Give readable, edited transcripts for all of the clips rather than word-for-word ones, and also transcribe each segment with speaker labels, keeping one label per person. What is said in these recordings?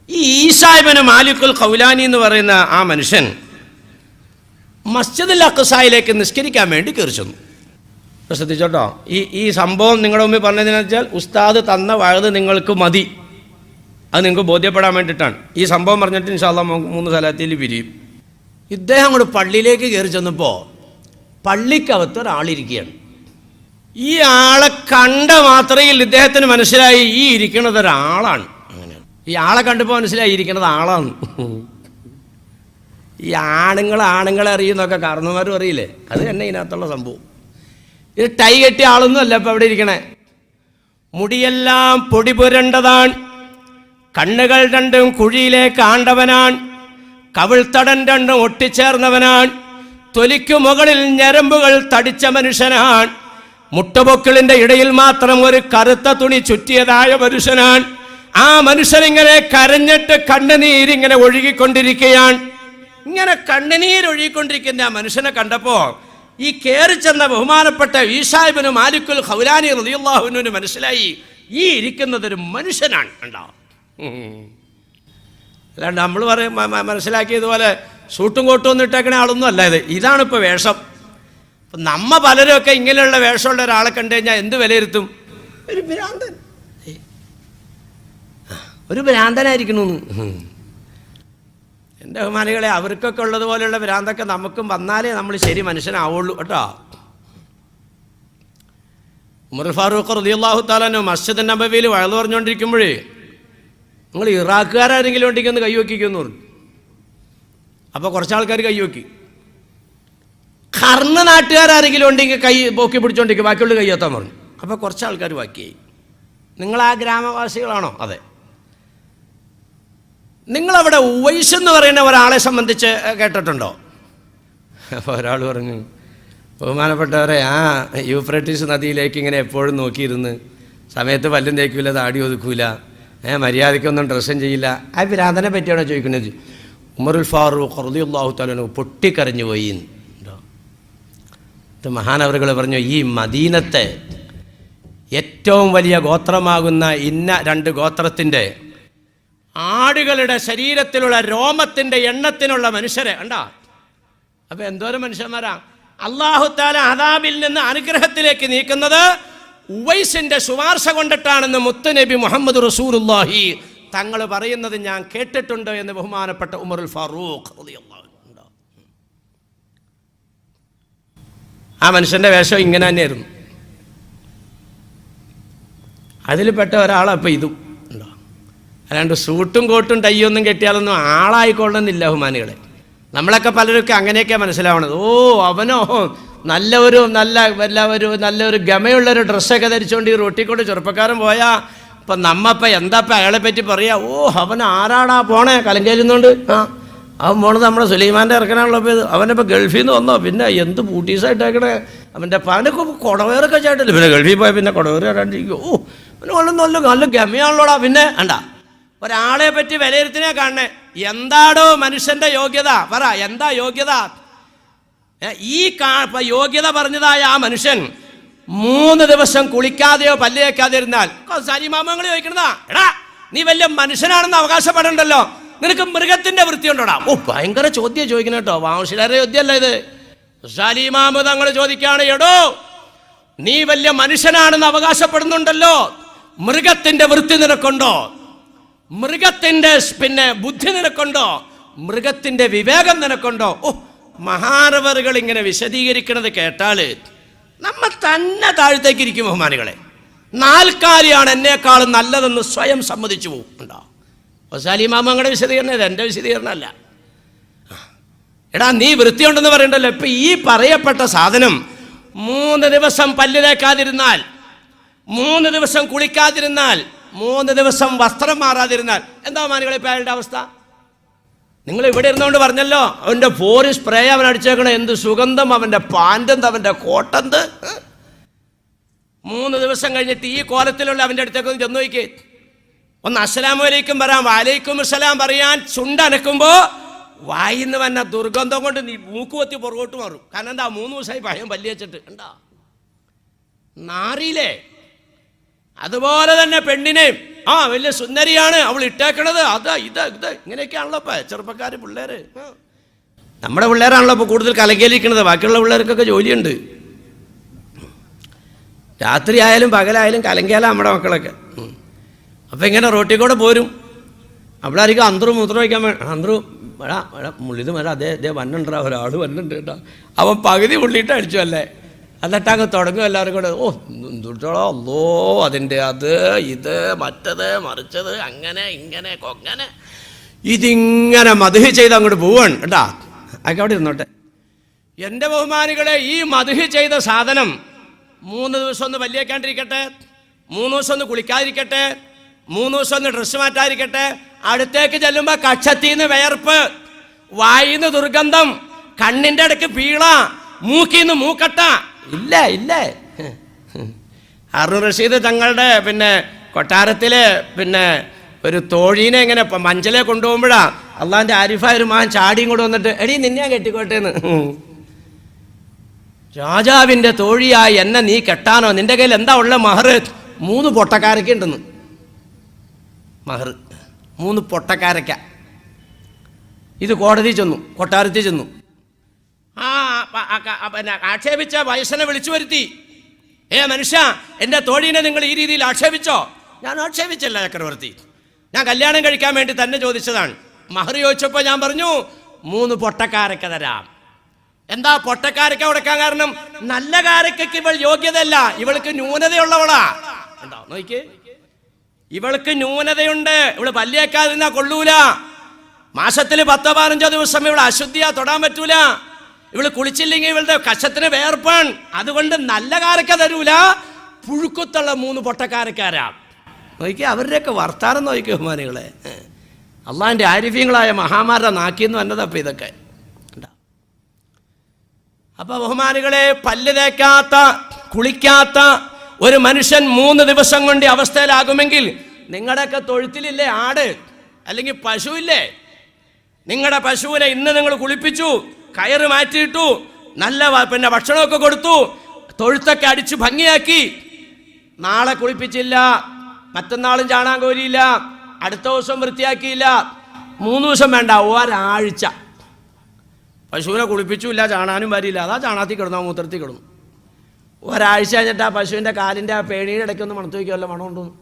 Speaker 1: ഈ ഈസാ ഇബ്നു മാലിക്കുൽ ഖൗലാനി എന്ന് പറയുന്ന ആ മനുഷ്യൻ മസ്ജിദുൽ അഖ്സയിലേക്ക് നിസ്കരിക്കാൻ വേണ്ടി കയറി ചെന്നു. ശ്രദ്ധിച്ചോട്ടോ, ഈ സംഭവം നിങ്ങളുടെ മുമ്പിൽ പറഞ്ഞതെന്ന് വെച്ചാൽ ഉസ്താദ് തന്ന വഴുത് നിങ്ങൾക്ക് മതി, അത് നിങ്ങൾക്ക് ബോധ്യപ്പെടാൻ വേണ്ടിയിട്ടാണ് ഈ സംഭവം പറഞ്ഞിട്ട് ഇൻഷാ അല്ലാഹ് 3 സലാത്തിൽ പിരിയും. ഇദ്ദേഹം അങ്ങോട്ട് പള്ളിയിലേക്ക് കയറി ചെന്നപ്പോൾ പള്ളിക്കകത്ത് ഒരാളിരിക്കുകയാണ്. ഈ ആളെ കണ്ട മാത്രയിൽ ഇദ്ദേഹത്തിന് മനസ്സിലായി ഈ ഇരിക്കുന്നത് ഒരാളാണ്. അങ്ങനെയാണ് ഈ ആളെ കണ്ടപ്പോൾ മനസ്സിലായി ഇരിക്കുന്നത് ആളാണ്. ഈ ആണുങ്ങളെ അറിയുന്നൊക്കെ കാരണവന്മാരും അറിയില്ലേ, അത് തന്നെ ഇതിനകത്തുള്ള സംഭവം. ഇത് ടൈ കെട്ടിയ ആളൊന്നും അല്ല ഇപ്പം അവിടെ ഇരിക്കണേ. മുടിയെല്ലാം പൊടി പുരണ്ടതാണ്, കണ്ണുകൾ രണ്ടും കുഴിയിലേക്ക് ആണ്ടവനാണ്, കവിൾത്തടൻ രണ്ടും ഒട്ടിച്ചേർന്നവനാണ്, തൊലിക്കു മുകളിൽ ഞരമ്പുകൾ തടിച്ച മനുഷ്യനാണ്, മുട്ടുപൊക്കിളിന്റെ ഇടയിൽ മാത്രം ഒരു കറുത്ത തുണി ചുറ്റിയതായ മനുഷ്യനാണ്. ആ മനുഷ്യനിങ്ങനെ കരഞ്ഞിട്ട് കണ്ണുനീരിങ്ങനെ ഒഴുകിക്കൊണ്ടിരിക്കുകയാണ്. ഇങ്ങനെ കണ്ണുനീരൊഴുകിക്കൊണ്ടിരിക്കുന്ന ആ മനുഷ്യനെ കണ്ടപ്പോ ഈ കയറി ചെന്ന ബഹുമാനപ്പെട്ട ഈസാ ഇബ്നു മാലിക്കുൽ ഖൗലാനി റളിയല്ലാഹു അൻഹുവിന് മനസ്സിലായി ഈ ഇരിക്കുന്നതൊരു മനുഷ്യനാണ്. ഉണ്ടാവും അല്ലാണ്ട് നമ്മൾ മനസ്സിലാക്കിയതുപോലെ സൂട്ടും കോട്ടും ഒന്നും ഇട്ടേക്കണ ആളൊന്നും അല്ല ഇത്. ഇതാണിപ്പോൾ വേഷം. അപ്പം നമ്മ പലരുമൊക്കെ ഇങ്ങനെയുള്ള വേഷമുള്ള ഒരാളെ കണ്ടു കഴിഞ്ഞാൽ എന്ത് വിലയിരുത്തും? ഒരു ഭ്രാന്തൻ, ഒരു ഭ്രാന്തനായിരിക്കണമെന്ന്. എൻ്റെ ബഹുമാനികളെ, അവർക്കൊക്കെ ഉള്ളതുപോലെയുള്ള ഭ്രാന്തൊക്കെ നമുക്കും വന്നാലേ നമ്മൾ ശരി മനുഷ്യനാവുള്ളൂ കേട്ടോ. ഉമർ ഫാറൂഖ് റളിയല്ലാഹു തആല അൻഹു മസ്ജിദ് നബവിയിൽ വഅദ് പറഞ്ഞുകൊണ്ടിരിക്കുമ്പോഴേ നിങ്ങൾ ഇറാഖുകാരെങ്കിലും ഉണ്ടെങ്കിൽ ഒന്ന് കൈവയ്ക്കുന്നു പറഞ്ഞു. അപ്പോൾ കുറച്ച് ആൾക്കാർ കൈവയ്ക്കി. കർണ നാട്ടുകാരെങ്കിലും ഉണ്ടെങ്കിൽ കൈ പൊക്കി പിടിച്ചോണ്ടിരിക്കും, ബാക്കിയുള്ള കൈയെത്താൻ പറഞ്ഞു. അപ്പോൾ കുറച്ച് ആൾക്കാർ ബാക്കിയായി. നിങ്ങൾ ആ ഗ്രാമവാസികളാണോ? അതെ. നിങ്ങളവിടെ ഉവൈസ് എന്ന് പറയുന്ന ഒരാളെ സംബന്ധിച്ച് കേട്ടിട്ടുണ്ടോ? അപ്പോൾ ഒരാൾ പറഞ്ഞു, ബഹുമാനപ്പെട്ടവരെ, ആ യൂഫ്രട്ടീസ് നദിയിലേക്ക് ഇങ്ങനെ എപ്പോഴും നോക്കിയിരുന്ന് സമയത്ത് പല്ലും തേക്കില്ല, താടി ഒതുക്കൂല, മര്യാദയ്ക്കൊന്നും ഡ്രസ്സും ചെയ്യില്ല. ആ ഭ്രാന്തനെ പറ്റിയാണോ ചോദിക്കുന്നത്? ഉമറുൽ ഫാറൂഖ് റളിയല്ലാഹു തആല അൻഹു പൊട്ടിക്കരഞ്ഞു പോയി. മഹാനവറുകൾ പറഞ്ഞു, ഈ മദീനത്തെ ഏറ്റവും വലിയ ഗോത്രമാകുന്ന ഇന്ന 2 ഗോത്രത്തിൻ്റെ ആടുകളുടെ ശരീരത്തിലുള്ള രോമത്തിൻ്റെ എണ്ണത്തിനുള്ള മനുഷ്യരെ കണ്ടാ. അപ്പം എന്തോരം മനുഷ്യന്മാരാ അല്ലാഹു തആല അദാബിൽ നിന്ന് അനുഗ്രഹത്തിലേക്ക് നീക്കുന്നത് ഉവൈസിൻ്റെ ശുപാർശ കൊണ്ടിട്ടാണെന്ന് മുത്തുനബി മുഹമ്മദ് റസൂലുള്ളാഹി തങ്ങൾ പറയുന്നത് ഞാൻ കേട്ടിട്ടുണ്ട് എന്ന് ബഹുമാനപ്പെട്ട ഉമറുൽ ഫാറൂഖ് റളിയല്ലാഹു അൻഹു. ആ മനുഷ്യൻ്റെ വേഷം ഇങ്ങനെ തന്നെയായിരുന്നു. അതിൽപ്പെട്ട ഒരാളപ്പം ഇതും ഉണ്ടോ. അല്ലാണ്ട് സൂട്ടും കോട്ടും ടൈയൊന്നും കെട്ടിയാലൊന്നും ആളായിക്കൊള്ളുന്നില്ല ബഹുമാനികളെ. നമ്മളൊക്കെ പലരൊക്കെ അങ്ങനെയൊക്കെ മനസ്സിലാവണത്. ഓ, അവനോ നല്ലൊരു ഗമയുള്ളൊരു ഡ്രസ്സൊക്കെ ധരിച്ചുകൊണ്ട് ഈ റൊട്ടിക്കൊണ്ട് ചെറുപ്പക്കാരൻ പോയാൽ ഇപ്പം നമ്മപ്പം എന്താപ്പം അയാളെ പറ്റി പറയാ? ഓ, അവൻ ആരാടാ പോണേ കലങ്കേരുന്നുണ്ട്. അവൻ പോണത് നമ്മുടെ സുലൈമാൻ്റെ ഇറക്കനാണല്ലോ. ഇപ്പോൾ അവനിപ്പോൾ ഗൾഫിൽ നിന്ന് വന്നോ, പിന്നെ എന്ത് പൂട്ടീസായിട്ടേക്കണേ. അവൻ്റെ അവനൊക്കെ കുടവേറൊക്കെ ചേട്ടല്ലേ, പിന്നെ ഗൾഫിൽ പോയാൽ പിന്നെ കുടവേറ് ചേട്ടാണ്ടിരിക്കും. ഓ, അവന് നല്ല ഗമയാണല്ലോടാ. പിന്നെ വേണ്ട ഒരാളെ പറ്റി വിലയിരുത്തിനെ കാണണേ. എന്താടോ മനുഷ്യൻ്റെ യോഗ്യത? പറ, എന്താ യോഗ്യത? ഈ യോഗ്യത പറഞ്ഞതായ ആ മനുഷ്യൻ 3 ദിവസം കുളിക്കാതെയോ പല്ല് തേക്കാതെ ഇരുന്നാൽ സാലിമാമങ്ങൾ ചോദിക്കണതാ, എടാ നീ വലിയ മനുഷ്യനാണെന്ന് അവകാശപ്പെടണ്ടല്ലോ, നിനക്ക് മൃഗത്തിന്റെ വൃത്തി ഉണ്ടോടാ? ഓ, ഭയങ്കര ചോദ്യം ചോദിക്കണം കേട്ടോ. വാമശിലാരെ ചോദ്യമല്ല ഇത്. സാലിമാമ തങ്ങൾ ചോദിക്കാണ്, എടോ നീ വലിയ മനുഷ്യനാണെന്ന് അവകാശപ്പെടുന്നുണ്ടല്ലോ, മൃഗത്തിന്റെ വൃത്തി നിനക്കുണ്ടോ? മൃഗത്തിന്റെ ബുദ്ധി നിനക്കുണ്ടോ? മൃഗത്തിന്റെ വിവേകം നിനക്കുണ്ടോ? ഓ, മഹാനവറുകൾ ഇങ്ങനെ വിശദീകരിക്കുന്നത് കേട്ടാൽ നമ്മ തന്നെ താഴത്തേക്ക് ഇരിക്കും ബഹുമാനികളെ. 4 കാലിയാണ് എന്നെക്കാളും നല്ലതെന്ന് സ്വയം സമ്മതിച്ചു പോകും. ഉണ്ടോ? സാലിമാമങ്ങളുടെ വിശദീകരണം ഇത്, എൻ്റെ വിശദീകരണമല്ല. എടാ നീ വൃത്തിയുണ്ടെന്ന് പറയണ്ടല്ലോ. ഇപ്പം ഈ പറയപ്പെട്ട സാധനം 3 ദിവസം പല്ല് തേക്കാതിരുന്നാൽ, 3 ദിവസം കുളിക്കാതിരുന്നാൽ, 3 ദിവസം വസ്ത്രം മാറാതിരുന്നാൽ എന്താ മാനികളെ ഇപ്പം അയാളുടെ അവസ്ഥ? നിങ്ങൾ ഇവിടെ ഇരുന്നുകൊണ്ട് പറഞ്ഞല്ലോ, അവൻ്റെ ഫോറിൻ സ്പ്രേ അവൻ അടിച്ചേക്കണേ, എന്ത് സുഗന്ധം, അവൻ്റെ പാൻറ്റെന്ത്, അവൻ്റെ കോട്ടെന്ത്. 3 ദിവസം കഴിഞ്ഞിട്ട് ഈ കോലത്തിലുള്ള അവൻ്റെ അടുത്തേക്കൊന്ന് ചെന്ന് നോക്കിക്കേ. ഒന്ന് അസ്സലാമു അലൈക്കും പറയാം, വലൈക്കും അസ്സലാം പറയാൻ ചുണ്ടനക്കുമ്പോൾ വായിന്ന് വന്ന ദുർഗന്ധം കൊണ്ട് നീ മൂക്കുവത്തി പുറകോട്ട് മാറും. കാരണം എന്താ, 3 ദിവസമായി ഭയം പല്ലി വെച്ചിട്ട് എന്താ നാറിയില്ലേ. അതുപോലെ തന്നെ പെണ്ണിനെയും വലിയ സുന്ദരിയാണ് അവൾ ഇട്ടേക്കണത്, അത് ഇത് ഇങ്ങനെയൊക്കെയാണല്ലോ ഇപ്പം ചെറുപ്പക്കാർ പിള്ളേർ. നമ്മുടെ പിള്ളേരാണല്ലോ ഇപ്പോൾ കൂടുതൽ കലങ്കേലിരിക്കുന്നത്. ബാക്കിയുള്ള പിള്ളേർക്കൊക്കെ ജോലിയുണ്ട്. രാത്രി ആയാലും പകലായാലും കലങ്കേല നമ്മുടെ മക്കളൊക്കെ. അപ്പം ഇങ്ങനെ റോട്ടിൽ കൂടെ പോരും. അവിടെ ആയിരിക്കും അന്തറും മൂത്രം വയ്ക്കാൻ വേണം. അന്തറും മുള്ളിത് മഴ അതേ വന്നുണ്ടാ ഒരാൾ വന്നുണ്ട് കേട്ടോ. അവൻ പകുതി മുള്ളിയിട്ട് അടിച്ചു അല്ലേ. എന്നിട്ട് അങ്ങ് തുടങ്ങും എല്ലാവരും കൂടെ. എന്തുട്ടോളോ അല്ലോ അതിൻ്റെ അത് ഇത് മറ്റത് മറിച്ചത് അങ്ങനെ ഇങ്ങനെ കൊങ്ങനെ ഇതിങ്ങനെ മധുഹ് ചെയ്ത് അങ്ങോട്ട് പോവാണ് കേട്ടാ. അതൊക്കെ അവിടെ ഇരുന്നോട്ടെ. എൻ്റെ ബഹുമാനികളെ, ഈ മധുഹ് ചെയ്ത സാധനം 3 ദിവസം ഒന്ന് പല്ലിയേക്കാണ്ടിരിക്കട്ടെ, 3 ദിവസം ഒന്ന് കുളിക്കാതിരിക്കട്ടെ, 3 ദിവസം ഒന്ന് ഡ്രസ്സ് മാറ്റാതിരിക്കട്ടെ, അടുത്തേക്ക് ചെല്ലുമ്പോൾ കക്ഷത്തിന്ന് വിയർപ്പ്, വായിന്ന് ദുർഗന്ധം, കണ്ണിൻ്റെ ഇടയ്ക്ക് പീള, മൂക്കിന്ന് മൂക്കട്ട. ഇല്ലേ ഹാറൂൺ റഷീദ് തങ്ങളുടെ കൊട്ടാരത്തിലെ ഒരു തോഴീനെ ഇങ്ങനെ മഞ്ചലെ കൊണ്ടുപോകുമ്പോഴാ അള്ളാൻ്റെ ആരിഫായ ഒരു മകൻ ചാടിയും കൂടെ വന്നിട്ട്, എടീ നിന്നെ കെട്ടിക്കോട്ടേന്ന്. രാജാവിൻ്റെ തോഴിയായി എന്നെ നീ കെട്ടാനോ? നിന്റെ കയ്യിൽ എന്താ ഉള്ള മഹർ? 3 പൊട്ടക്കാരക്ക ഉണ്ടെന്ന്. മഹർ 3 പൊട്ടക്കാരക്ക. ഇത് കോടതി ചെന്നു, കൊട്ടാരത്തിൽ ചെന്നു. ആക്ഷേപിച്ച വയസ്സനെ വിളിച്ചു വരുത്തി. മനുഷ്യ, എൻ്റെ തോഴീനെ നിങ്ങൾ ഈ രീതിയിൽ ആക്ഷേപിച്ചോ? ഞാൻ ആക്ഷേപിച്ചല്ല ചക്രവർത്തി, ഞാൻ കല്യാണം കഴിക്കാൻ വേണ്ടി തന്നെ ചോദിച്ചതാണ്. മഹർ ചോദിച്ചപ്പോൾ ഞാൻ പറഞ്ഞു 3 പൊട്ടക്കാരക്ക തരാം. എന്താ പൊട്ടക്കാരക്ക കൊടുക്കാൻ കാരണം? നല്ല കാരക്കയ്ക്ക് ഇവൾ യോഗ്യതയല്ല, ഇവൾക്ക് ന്യൂനതയുള്ളവളാ. ഉണ്ടോ നോക്കിയേ, ഇവൾക്ക് ന്യൂനതയുണ്ട്. ഇവള് പല്ലിയേക്കാതിരുന്നാ കൊള്ളൂല. മാസത്തിൽ 10-15 ദിവസം ഇവൾ അശുദ്ധിയാ, തൊടാൻ പറ്റൂല. ഇവള് കുളിച്ചില്ലെങ്കിൽ ഇവളുടെ കശത്തിന് വേർപ്പാൻ. അതുകൊണ്ട് നല്ല കാരക്ക തരൂല, പുഴുക്കുത്തുള്ള 3 പൊട്ടക്കാരക്കാരാ. നോക്കിയ അവരുടെയൊക്കെ വർത്താനം നോക്കിയ ബഹുമാനികളെ. അള്ളാഹിൻ്റെ ആരിഫ്യങ്ങളായ മഹാമാരുടെ നാക്കിന്ന് വന്നതപ്പം ഇതൊക്കെ. അപ്പൊ ബഹുമാനികളെ, പല്ല് തേക്കാത്ത കുളിക്കാത്ത ഒരു മനുഷ്യൻ 3 ദിവസം കൊണ്ട് അവസ്ഥയിലാകുമെങ്കിൽ നിങ്ങളുടെയൊക്കെ തൊഴുത്തിലില്ലേ ആട് അല്ലെങ്കിൽ പശു ഇല്ലേ? നിങ്ങളുടെ പശുവിനെ ഇന്ന് നിങ്ങൾ കുളിപ്പിച്ചു, കയറ് മാറ്റിയിട്ടു, നല്ല ഭക്ഷണമൊക്കെ കൊടുത്തു, തൊഴുത്തൊക്കെ അടിച്ച് ഭംഗിയാക്കി. നാളെ കുളിപ്പിച്ചില്ല, മറ്റന്നാളും ചാണാൻ കോരിയില്ല, അടുത്ത ദിവസം വൃത്തിയാക്കിയില്ല, 3 ദിവസം വേണ്ട, ഒരാഴ്ച പശുവിനെ കുളിപ്പിച്ചില്ല, ചാണാനും വരില്ല. അതാ ചാണാത്തിൽ കിടന്നു, മൂത്രത്തിൽ കിടന്നു. ഒരാഴ്ച കഴിഞ്ഞിട്ട് ആ പശുവിൻ്റെ കാലിൻ്റെ ആ പേണിയുടെ ഇടയ്ക്കൊന്ന് മണത്ത് വയ്ക്കുമല്ലോ, മണമുണ്ടോന്ന്.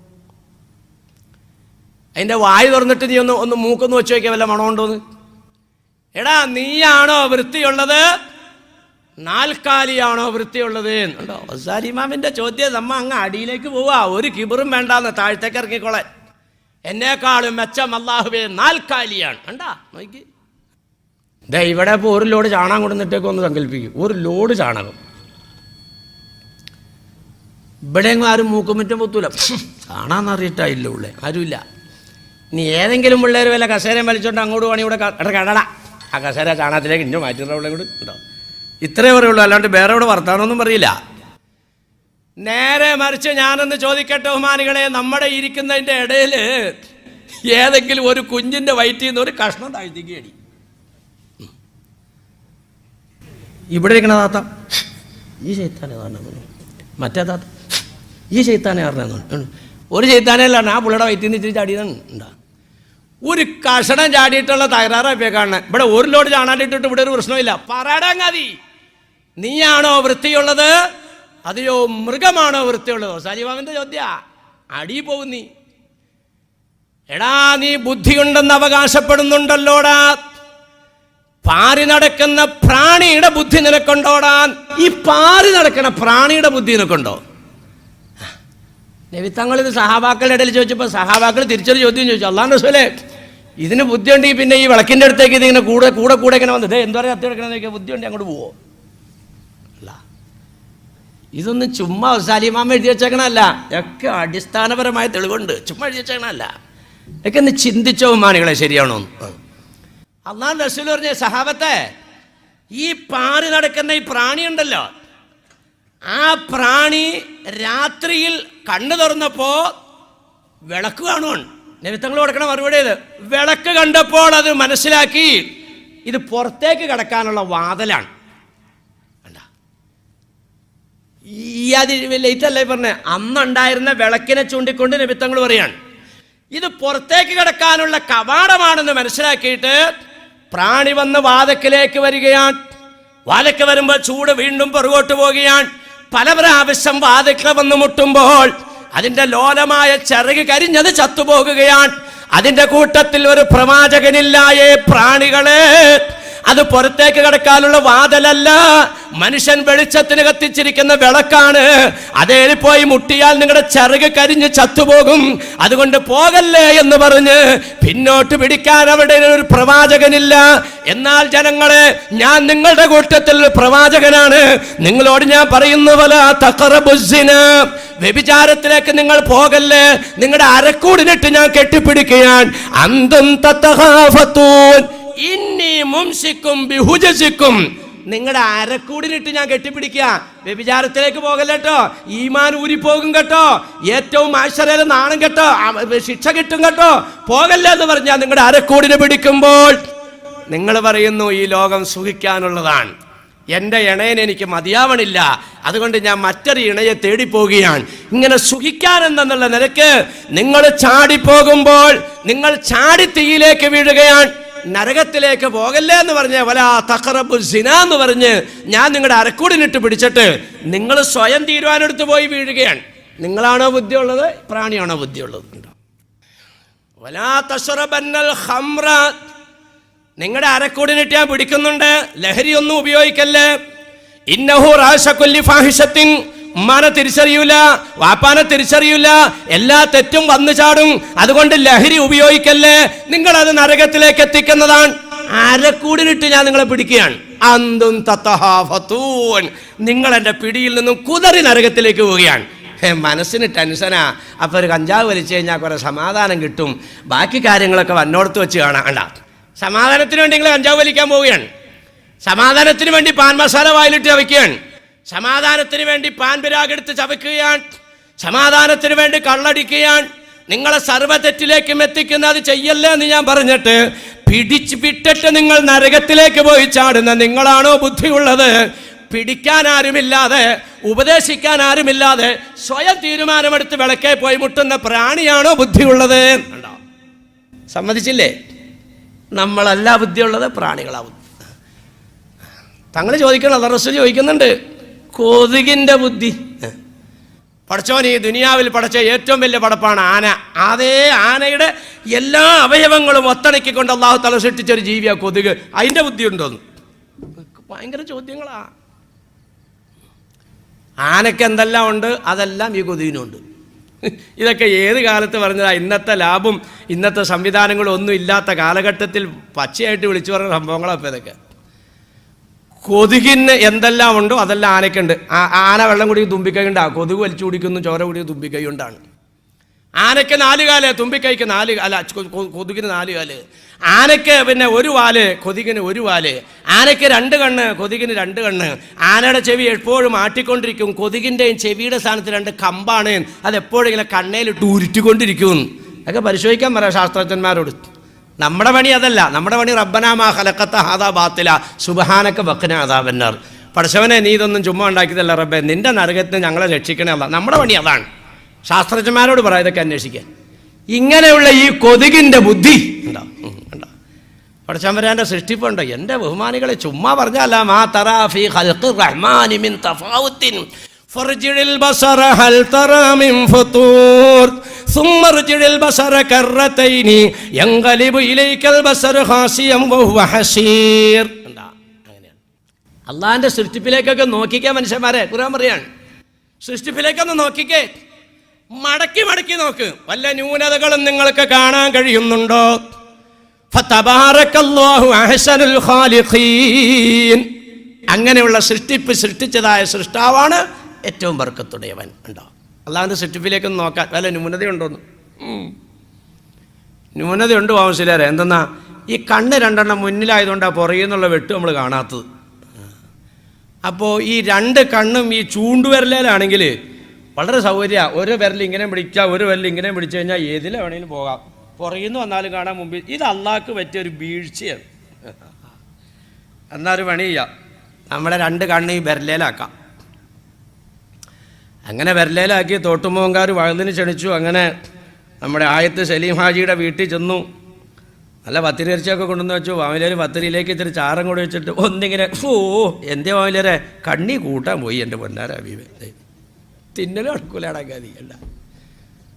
Speaker 1: അതിൻ്റെ വായ് തുറന്നിട്ട് നീ ഒന്ന് മൂക്കൊന്ന് വെച്ച് വയ്ക്കുക, വല്ല മണമുണ്ടോന്ന്. എടാ, നീയാണോ വൃത്തിയുള്ളത്, നാൽക്കാലിയാണോ വൃത്തിയുള്ളത് എന്നുണ്ടോ? ഇമാമിൻ്റെ ചോദ്യം നമ്മ അങ്ങ് അടിയിലേക്ക് പോവാ. ഒരു കിബറും വേണ്ടാന്ന് താഴത്തേക്ക് ഇറങ്ങിക്കോളാൻ. എന്നെക്കാളും മെച്ചം അല്ലാഹുവേ നാൽക്കാലിയാണ്. കണ്ടാ നോക്കി, ദേ ഇവിടെ ഇപ്പോൾ 1 ലോഡ് ചാണകം കൊടുത്തിട്ടേക്ക് ഒന്ന് സങ്കല്പിക്കും. 1 ലോഡ് ചാണകം. ഇവിടെയെങ്കിലും ആരും മൂക്കുമുറ്റം പൊത്തൂല, ചാണാന്നറിയിട്ടായില്ല ഉള്ളേ, ആരുമില്ല. ഇനി ഏതെങ്കിലും പിള്ളേർ വല്ല കസേരയും വലിച്ചോണ്ട് അങ്ങോട്ട് വേണമെങ്കിൽ ഇവിടെ കടടാ, ആ കസേര ചാണകത്തിലേക്ക് ഇഞ്ഞോ മാറ്റിയുള്ള ഇവിടെ കൂടി ഉണ്ടോ? ഇത്രേ പറയുള്ളൂ, അല്ലാണ്ട് വേറെ ഇവിടെ വർത്താനമൊന്നും പറയില്ല. നേരെ മറിച്ച് ഞാനൊന്ന് ചോദിക്കട്ടെ ബഹുമാനികളെ, നമ്മുടെ ഇരിക്കുന്നതിൻ്റെ ഇടയിൽ ഏതെങ്കിലും ഒരു കുഞ്ഞിൻ്റെ വയറ്റിൽ നിന്ന് ഒരു കഷ്ണം താഴ്ത്തിക്കുകയാണ്. ഇവിടെ ഇരിക്കണ താത്ത ഈ ചെയ്ത്താനെ പറഞ്ഞ, മറ്റേ താത്ത ഈ ചെയ്ത്താനെ പറഞ്ഞ, ഒരു ചെയ്ത്താനല്ല, ആ പുള്ളിയുടെ വയറ്റിൽ നിന്ന് ഇച്ചിരി ചാടിയതാണ് ഉണ്ടാ. ഒരു കഷണം ചാടിയിട്ടുള്ള തകരാറായിപ്പോയി കാണുന്നത്. ഇവിടെ 1 ലോഡ് ചാണാണ്ടിട്ടിട്ട് ഇവിടെ ഒരു പ്രശ്നമില്ല. പറയടങ്ങാതി, നീയാണോ വൃത്തിയുള്ളത് അതെയോ മൃഗമാണോ വൃത്തിയുള്ളത്? സജീവാമിൻ്റെ ചോദ്യ. അടി പോകും നീ. എടാ, നീ ബുദ്ധിയുണ്ടെന്ന് അവകാശപ്പെടുന്നുണ്ടല്ലോടാ, പാറി നടക്കുന്ന പ്രാണിയുടെ ബുദ്ധി നിനക്കുണ്ടോടാ? ഈ പാറി നടക്കുന്ന പ്രാണിയുടെ ബുദ്ധി നിനക്കുണ്ടോ? നബിത്തങ്ങൾ ഇത് സഹാബാക്കളുടെ ഇടയിൽ ചോദിച്ചപ്പോൾ സഹാബാക്കൾ തിരിച്ചൊരു ചോദ്യം ചോദിച്ചു, അല്ലാഹു റസൂലേ, ഇതിന് ബുദ്ധി ഉണ്ടെങ്കിൽ പിന്നെ ഈ വിളക്കിൻ്റെ അടുത്തേക്ക് ഇതിങ്ങനെ കൂടെ ഇങ്ങനെ വന്നത് എന്താ പറയുക, കത്തി എടുക്കണമെന്ന് ചോദിക്കുക, ബുദ്ധി ഉണ്ടെങ്കിൽ അങ്ങോട്ട് പോവോ? അല്ല, ഇതൊന്നും ചുമ്മാ സലീമാമ എഴുതി വെച്ചേക്കണമല്ല, ഒക്കെ അടിസ്ഥാനപരമായ തെളിവുണ്ട്. ചുമ്മാ എഴുതി വെച്ചേക്കണമല്ല, ഒക്കെ ഒന്ന് ചിന്തിച്ച ബഹുമാനികളെ, ശരിയാണോ? അല്ലാഹു റസൂൽ പറഞ്ഞ സഹാബത്തെ, ഈ പാറി നടക്കുന്ന ഈ പ്രാണിയുണ്ടല്ലോ, ആ പ്രാണി രാത്രിയിൽ കണ്ണു തുറന്നപ്പോൾ വിളക്ക് കാണുവാണ്. നബിത്തങ്ങൾ കൊടുക്കണ മറുപടി ഇത്, വിളക്ക് കണ്ടപ്പോൾ അത് മനസ്സിലാക്കി ഇത് പുറത്തേക്ക് കിടക്കാനുള്ള വാതിലാണ്. ഈ അത് ലേറ്റല്ലേ പറഞ്ഞത്, അന്നുണ്ടായിരുന്ന വിളക്കിനെ ചൂണ്ടിക്കൊണ്ട് നബിത്തങ്ങൾ പറയാണ്, ഇത് പുറത്തേക്ക് കിടക്കാനുള്ള കവാടമാണെന്ന് മനസ്സിലാക്കിയിട്ട് പ്രാണി വന്ന് വാതിക്കലേക്ക് വരികയാണ്. വാതിക്ക വരുമ്പോൾ ചൂട് വീണ്ടും പുറകോട്ട് പോവുകയാണ്. പല പ്രാവശ്യം വാതിക്ക വന്ന് മുട്ടുമ്പോൾ അതിന്റെ ലോലമായ ചിറക് കരിഞ്ഞത് ചത്തുപോകുകയാണ്. അതിന്റെ കൂട്ടത്തിൽ ഒരു പ്രവാചകനില്ലായേ പ്രാണികളെ, അത് പുറത്തേക്ക് കിടക്കാനുള്ള വാതിലല്ല, മനുഷ്യൻ വെളിച്ചത്തിന് കത്തിച്ചിരിക്കുന്ന വിളക്കാണ്. അതേ പോയി മുട്ടിയാൽ നിങ്ങളുടെ ചിറക് കരിഞ്ഞ് ചത്തുപോകും, അതുകൊണ്ട് പോകല്ലേ എന്ന് പറഞ്ഞ് പിന്നോട്ട് പിടിക്കാൻ അവിടെ ഒരു പ്രവാചകനില്ല. എന്നാൽ ജനങ്ങളെ, ഞാൻ നിങ്ങളുടെ കൂട്ടത്തിൽ ഒരു പ്രവാചകനാണ്. നിങ്ങളോട് ഞാൻ പറയുന്ന പോലെ തഖറബുസ്സിന, വ്യഭിചാരത്തിലേക്ക് നിങ്ങൾ പോകല്ലേ, നിങ്ങളുടെ അരക്കൂടിനിട്ട് ഞാൻ കെട്ടിപ്പിടിക്കുകയാണ്. അന്തും തതഖാഫതൂൻ ഇന്നി മുംസിക്കും ബിഹുജസിക്കും, നിങ്ങളുടെ അരക്കൂടിനിട്ട് ഞാൻ കെട്ടിപ്പിടിക്കുക. വ്യഭിചാരത്തിലേക്ക് പോകല്ലേട്ടോ, ഈമാൻ ഊരിപ്പോകും കേട്ടോ, ഏറ്റവും ആശ്ചര്യ നാണം കേട്ടോ, ശിക്ഷ കിട്ടും കേട്ടോ, പോകല്ലേ എന്ന് പറഞ്ഞാൽ നിങ്ങളുടെ അരക്കൂടിന് പിടിക്കുമ്പോൾ നിങ്ങൾ പറയുന്നു ഈ ലോകം സുഖിക്കാനുള്ളതാണ്, എൻ്റെ ഇണയൻ എനിക്ക് മതിയാവണില്ല, അതുകൊണ്ട് ഞാൻ മറ്റൊരു ഇണയെ തേടിപ്പോവുകയാണ്. ഇങ്ങനെ സുഖിക്കാനെന്നുള്ള നിലക്ക് നിങ്ങൾ ചാടിപ്പോകുമ്പോൾ നിങ്ങൾ ചാടി തീയിലേക്ക് വീഴുകയാണ്. നരകത്തിലേക്ക് പോകല്ലേ എന്ന് പറഞ്ഞ് വലാ തഖറബു സിന എന്ന് പറഞ്ഞ് ഞാൻ നിങ്ങളുടെ അരക്കൂടിനിട്ട് പിടിച്ചിട്ട് നിങ്ങൾ സ്വയം തീരുമാനമെടുത്ത് പോയി വീഴുകയാണ്. നിങ്ങളാണോ ബുദ്ധിയുള്ളത്, പ്രാണിയാണോ ബുദ്ധിയുള്ളത്? വലാ തശ്റബന്നൽ ഖംറ, നിങ്ങളുടെ അരക്കൂടിനിട്ട് ഞാൻ പിടിക്കുന്നുണ്ട്, ലഹരി ഒന്നും ഉപയോഗിക്കല്ലേ. ഇന്നഹു റാശ കുല്ലി ഫാഹിഷത്തിൻ, ഉമ്മാനെ തിരിച്ചറിയൂല, വാപ്പാനെ തിരിച്ചറിയൂല, എല്ലാ തെറ്റും വന്നു ചാടും, അതുകൊണ്ട് ലഹരി ഉപയോഗിക്കല്ലേ, നിങ്ങളത് നരകത്തിലേക്ക് എത്തിക്കുന്നതാണ്. അരക്കൂടിനിട്ട് ഞാൻ നിങ്ങളെ പിടിക്കുകയാണ്. അന്തും തതഹാഫതൂൻ, നിങ്ങൾ എൻ്റെ പിടിയിൽ നിന്നും കുതറി നരകത്തിലേക്ക് പോവുകയാണ്. മനസ്സിന് ടെൻഷനാ, അപ്പോൾ ഒരു കഞ്ചാവ് വലിച്ചു കഴിഞ്ഞാൽ കുറേ സമാധാനം കിട്ടും, ബാക്കി കാര്യങ്ങളൊക്കെ വന്നോടത്ത് വെച്ച് കാണാണ്ട. സമാധാനത്തിന് വേണ്ടി നിങ്ങൾ കഞ്ചാവ് വലിക്കാൻ പോവുകയാണ്, സമാധാനത്തിന് വേണ്ടി പാൻ മസാല വായിലിട്ട് വയ്ക്കുകയാണ്, സമാധാനത്തിന് വേണ്ടി പാൻ പിരാഗെടുത്ത് ചവയ്ക്കുകയാണ്, സമാധാനത്തിന് വേണ്ടി കള്ളടിക്കുകയാണ്. നിങ്ങളെ സർവ്വ തെറ്റിലേക്കും എത്തിക്കുന്ന അത് ചെയ്യല്ലേ എന്ന് ഞാൻ പറഞ്ഞിട്ട് പിടിച്ച് വിട്ടിട്ട് നിങ്ങൾ നരകത്തിലേക്ക് പോയി ചാടുന്ന നിങ്ങളാണോ ബുദ്ധിയുള്ളത്? പിടിക്കാൻ ആരുമില്ലാതെ, ഉപദേശിക്കാൻ ആരുമില്ലാതെ സ്വയം തീരുമാനമെടുത്ത് വിളക്കേ പോയി മുട്ടുന്ന പ്രാണിയാണോ ബുദ്ധിയുള്ളത്? സമ്മതിച്ചില്ലേ? നമ്മളല്ല ബുദ്ധിയുള്ളത്, പ്രാണികളാവും. തങ്ങൾ ചോദിക്കണം, റസൂൽ ചോദിക്കുന്നുണ്ട്, കൊതുകിൻ്റെ ബുദ്ധി. പടച്ചോൻ ഈ ദുനിയാവിൽ പടച്ച ഏറ്റവും വലിയ പടപ്പാണ് ആന. അതേ ആനയുടെ എല്ലാ അവയവങ്ങളും ഒത്തണക്കിക്കൊണ്ട് അള്ളാഹു തആല സൃഷ്ടിച്ചൊരു ജീവിയാ കൊതുക്. അതിൻ്റെ ബുദ്ധി ഉണ്ടോന്ന് ഭയങ്കര ചോദ്യങ്ങളാ. ആനയ്ക്ക് എന്തെല്ലാം ഉണ്ട്, അതെല്ലാം ഈ കൊതുകിനുണ്ട്. ഇതൊക്കെ ഏത് കാലത്ത് പറഞ്ഞതാ? ഇന്നത്തെ ലാബും ഇന്നത്തെ സംവിധാനങ്ങളും ഒന്നും ഇല്ലാത്ത കാലഘട്ടത്തിൽ പച്ചയായിട്ട് വിളിച്ചു പറഞ്ഞ സംഭവങ്ങളാണ് ഇപ്പോൾ ഇതൊക്കെ. കൊതുകിന് എന്തെല്ലാം ഉണ്ടോ അതെല്ലാം ആനയ്ക്കുണ്ട്. ആന വെള്ളം കുടി തുമ്പിക്കൈ ഉണ്ടാകും, കൊതുക് വലിച്ചു കുടിക്കുന്നു, ചോര കുടി തുമ്പിക്കൈ ഉണ്ടാണ്. ആനയ്ക്ക് 4 കാല്, തുമ്പിക്കൈക്ക് 4, അല്ല കൊതുകിന് 4 കാല്. ആനയ്ക്ക് പിന്നെ 1 വാല്, കൊതുകിന് 1 വാല്. ആനയ്ക്ക് 2 കണ്ണ്, കൊതുകിന് 2 കണ്ണ്. ആനയുടെ ചെവി എപ്പോഴും ആട്ടിക്കൊണ്ടിരിക്കും, കൊതുകിൻ്റെയും ചെവിയുടെ സ്ഥാനത്ത് 2 കമ്പാണ്, അതെപ്പോഴും ഇങ്ങനെ കണ്ണയിലിട്ട് ഉരുട്ടിക്കൊണ്ടിരിക്കും. അതൊക്കെ പരിശോധിക്കാൻ പറയാം ശാസ്ത്രജ്ഞന്മാരോട്. നമ്മുടെ പണി അതല്ല. നമ്മുടെ പണി റബ്ബനാ മാ ഖലഖത ഹാദാ ബാത്തില സുബ്ഹാനക വഖിനാ അദാബന്നാർ. പടച്ചവനെ, നീ ഇതൊന്നും ചുമ്മാ ഉണ്ടാക്കിയതല്ല റബ്ബേ, നിന്റെ നരകത്തിന് ഞങ്ങളെ രക്ഷിക്കണേ അല്ല. നമ്മുടെ പണി അതാണ്. ശാസ്ത്രജ്ഞന്മാരോട് പറയാം ഇതൊക്കെ അന്വേഷിക്കാൻ. ഇങ്ങനെയുള്ള ഈ കൊതുകിൻ്റെ ബുദ്ധി ഉണ്ടോ? ഉണ്ടോ? പടച്ചവരാൻ്റെ സൃഷ്ടിപ്പുണ്ടോ? എൻ്റെ ബഹുമാനികളെ, ചുമ്മാ പറഞ്ഞല്ല. മാ തറാ ഫീ ഖൽഖി റഹ്മാനി മിൻ തഫാവുത്തിൻ ഫർജിൽ ബസറ ഹൽ തറാ മിൻ ഫതൂർ ثم ارجع البصر كرتين ينقلب اليك البصر خاسئا وهو حسير. അങ്ങനെയാണ് അള്ളാഹിന്റെ സൃഷ്ടിപ്പിലേക്കൊക്കെ നോക്കിക്കേ മനുഷ്യന്മാരെ. ഖുർആൻ പറയാണ്, സൃഷ്ടിപ്പിലേക്കൊന്ന് നോക്കിക്കേ, മടക്കി മടക്കി നോക്ക്. വല്ല ന്യൂനതകളും നിങ്ങൾക്ക് കാണാൻ കഴിയുന്നുണ്ടോ? ഫതബാറകല്ലാഹു അഹ്സനുൽ ഖാലിഖീൻ. അങ്ങനെയുള്ള സൃഷ്ടിച്ചതായ സൃഷ്ടാവാണ് ഏറ്റവും ബർക്കത്തുടയവൻ. ഉണ്ടോ? അള്ളാഹിൻ്റെ സൃഷ്ടിപ്പിലേക്കൊന്ന് നോക്കാൻ വല്ല ന്യൂനതയുണ്ടോന്ന്? ന്യൂനതയുണ്ട് വാമശിലേറെ. എന്തെന്നാ, ഈ കണ്ണ് 2 മുന്നിലായതുകൊണ്ടാണ് പുറകിൽ നിന്നുള്ള വെട്ട് നമ്മൾ കാണാത്തത്. അപ്പോൾ ഈ 2 കണ്ണും ഈ ചൂണ്ടുവിരലിലാണെങ്കിൽ വളരെ സൗകര്യമാണ്. ഒരു വിരൽ ഇങ്ങനെ പിടിക്കുക, ഒരു വിരൽ ഇങ്ങനെ പിടിച്ചു കഴിഞ്ഞാൽ ഏതിലെ വേണമെങ്കിലും പോകാം. പുറകിൽ നിന്ന് വന്നാലും കാണാൻ മുമ്പിൽ. ഇത് അള്ളാഹ്ക്ക് പറ്റിയൊരു വീഴ്ചയാണ്. എന്നാൽ ഒരു പണി ചെയ്യാം, നമ്മളെ 2 കണ്ണ് ഈ വിരലിലാക്കാം. അങ്ങനെ വിരലിലാക്കി തോട്ടുമോങ്കാർ വഴുതിന് ക്ഷണിച്ചു. അങ്ങനെ നമ്മുടെ ആയത്ത് സലീം ഹാജിയുടെ വീട്ടിൽ ചെന്നു. നല്ല പത്തിരി ഇറച്ചിയൊക്കെ കൊണ്ടുവന്ന് വെച്ചു. മാമിലേർ പത്തിരിയിലേക്ക് ഇത്തിരി ചാരം കൂടെ വെച്ചിട്ട് ഒന്നിങ്ങനെ എന്തേ മാമിലേരെ കണ്ണി കൂട്ടാൻ പോയി എൻ്റെ പൊന്നാര ഹബീബേ. തിന്നലും അടുക്കൂലടക്കാതിക്കണ്ട.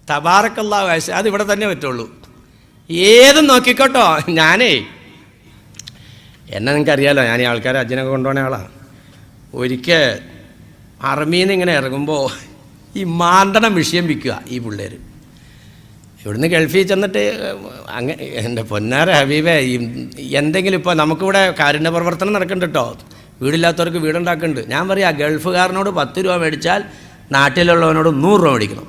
Speaker 1: തബാറക്കല്ലാഹു വയസ്സ് അതിവിടെ തന്നെ പറ്റുള്ളൂ. ഏതും നോക്കിക്കോട്ടോ. ഞാനേ എന്നെ നിങ്ങൾക്കറിയാലോ, ഞാൻ ഈ ആൾക്കാരെ അജ്ജനൊക്കെ കൊണ്ടുപോകുന്ന ആളാണ്. ഒരിക്കൽ അറമീന്ന് ഇങ്ങനെ ഇറങ്ങുമ്പോൾ ഈ മാന്തണം വിഷയം വിൽക്കുക ഈ പിള്ളേർ. ഇവിടുന്ന് ഗൾഫിൽ ചെന്നിട്ട് അങ്ങനെ എൻ്റെ പൊന്നാര ഹബീബേ, എന്തെങ്കിലും ഇപ്പോൾ നമുക്കിവിടെ കാരുണ്യ പ്രവർത്തനം നടക്കുന്നുണ്ട് കേട്ടോ. വീടില്ലാത്തവർക്ക് വീടുണ്ടാക്കുന്നുണ്ട്. ഞാൻ പറയാം, ഗൾഫുകാരനോട് 10 രൂപ മേടിച്ചാൽ നാട്ടിലുള്ളവനോട് 100 രൂപ മേടിക്കണം.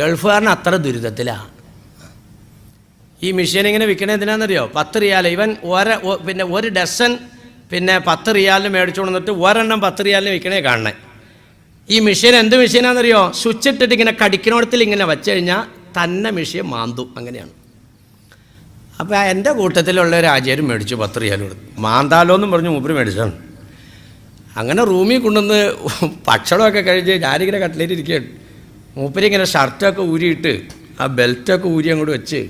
Speaker 1: ഗൾഫുകാരന് അത്ര ദുരിതത്തിലാണ്. ഈ മെഷീൻ ഇങ്ങനെ വിൽക്കണേ എന്തിനാണെന്നറിയോ? 10 റിയാൽ. ഇവൻ പിന്നെ ഒരു ഡസൻ പിന്നെ 10 റിയാലിന് മേടിച്ചു കൊണ്ടിട്ട് ഒരെണ്ണം 10 റിയാലിന് വിൽക്കണേ കാണണേ. ഈ മെഷീൻ എന്ത് മെഷീനാണെന്നറിയോ? സ്വിച്ച് ഇട്ടിട്ട് ഇങ്ങനെ കടിക്കണോടത്തിൽ ഇങ്ങനെ വെച്ച് കഴിഞ്ഞാൽ തന്നെ മെഷീൻ മാന്തും. അങ്ങനെയാണ്. അപ്പോൾ എൻ്റെ കൂട്ടത്തിലുള്ള ഒരു ആചാര്യം മേടിച്ചു 10 റിയാൽ കൊടുത്തു. മാന്താലോ എന്നും പറഞ്ഞു മൂപ്പര് മേടിച്ചാണ്. അങ്ങനെ റൂമിൽ കൊണ്ടുവന്ന് ഭക്ഷണമൊക്കെ കഴിച്ച് ഞാനിങ്ങനെ കട്ടിലേറ്റിരിക്കുകയാണ്. മൂപ്പരിങ്ങനെ ഷർട്ടൊക്കെ ഊരിയിട്ട് ആ ബെൽറ്റൊക്കെ ഊരി അങ്ങോട്ട് വെച്ച്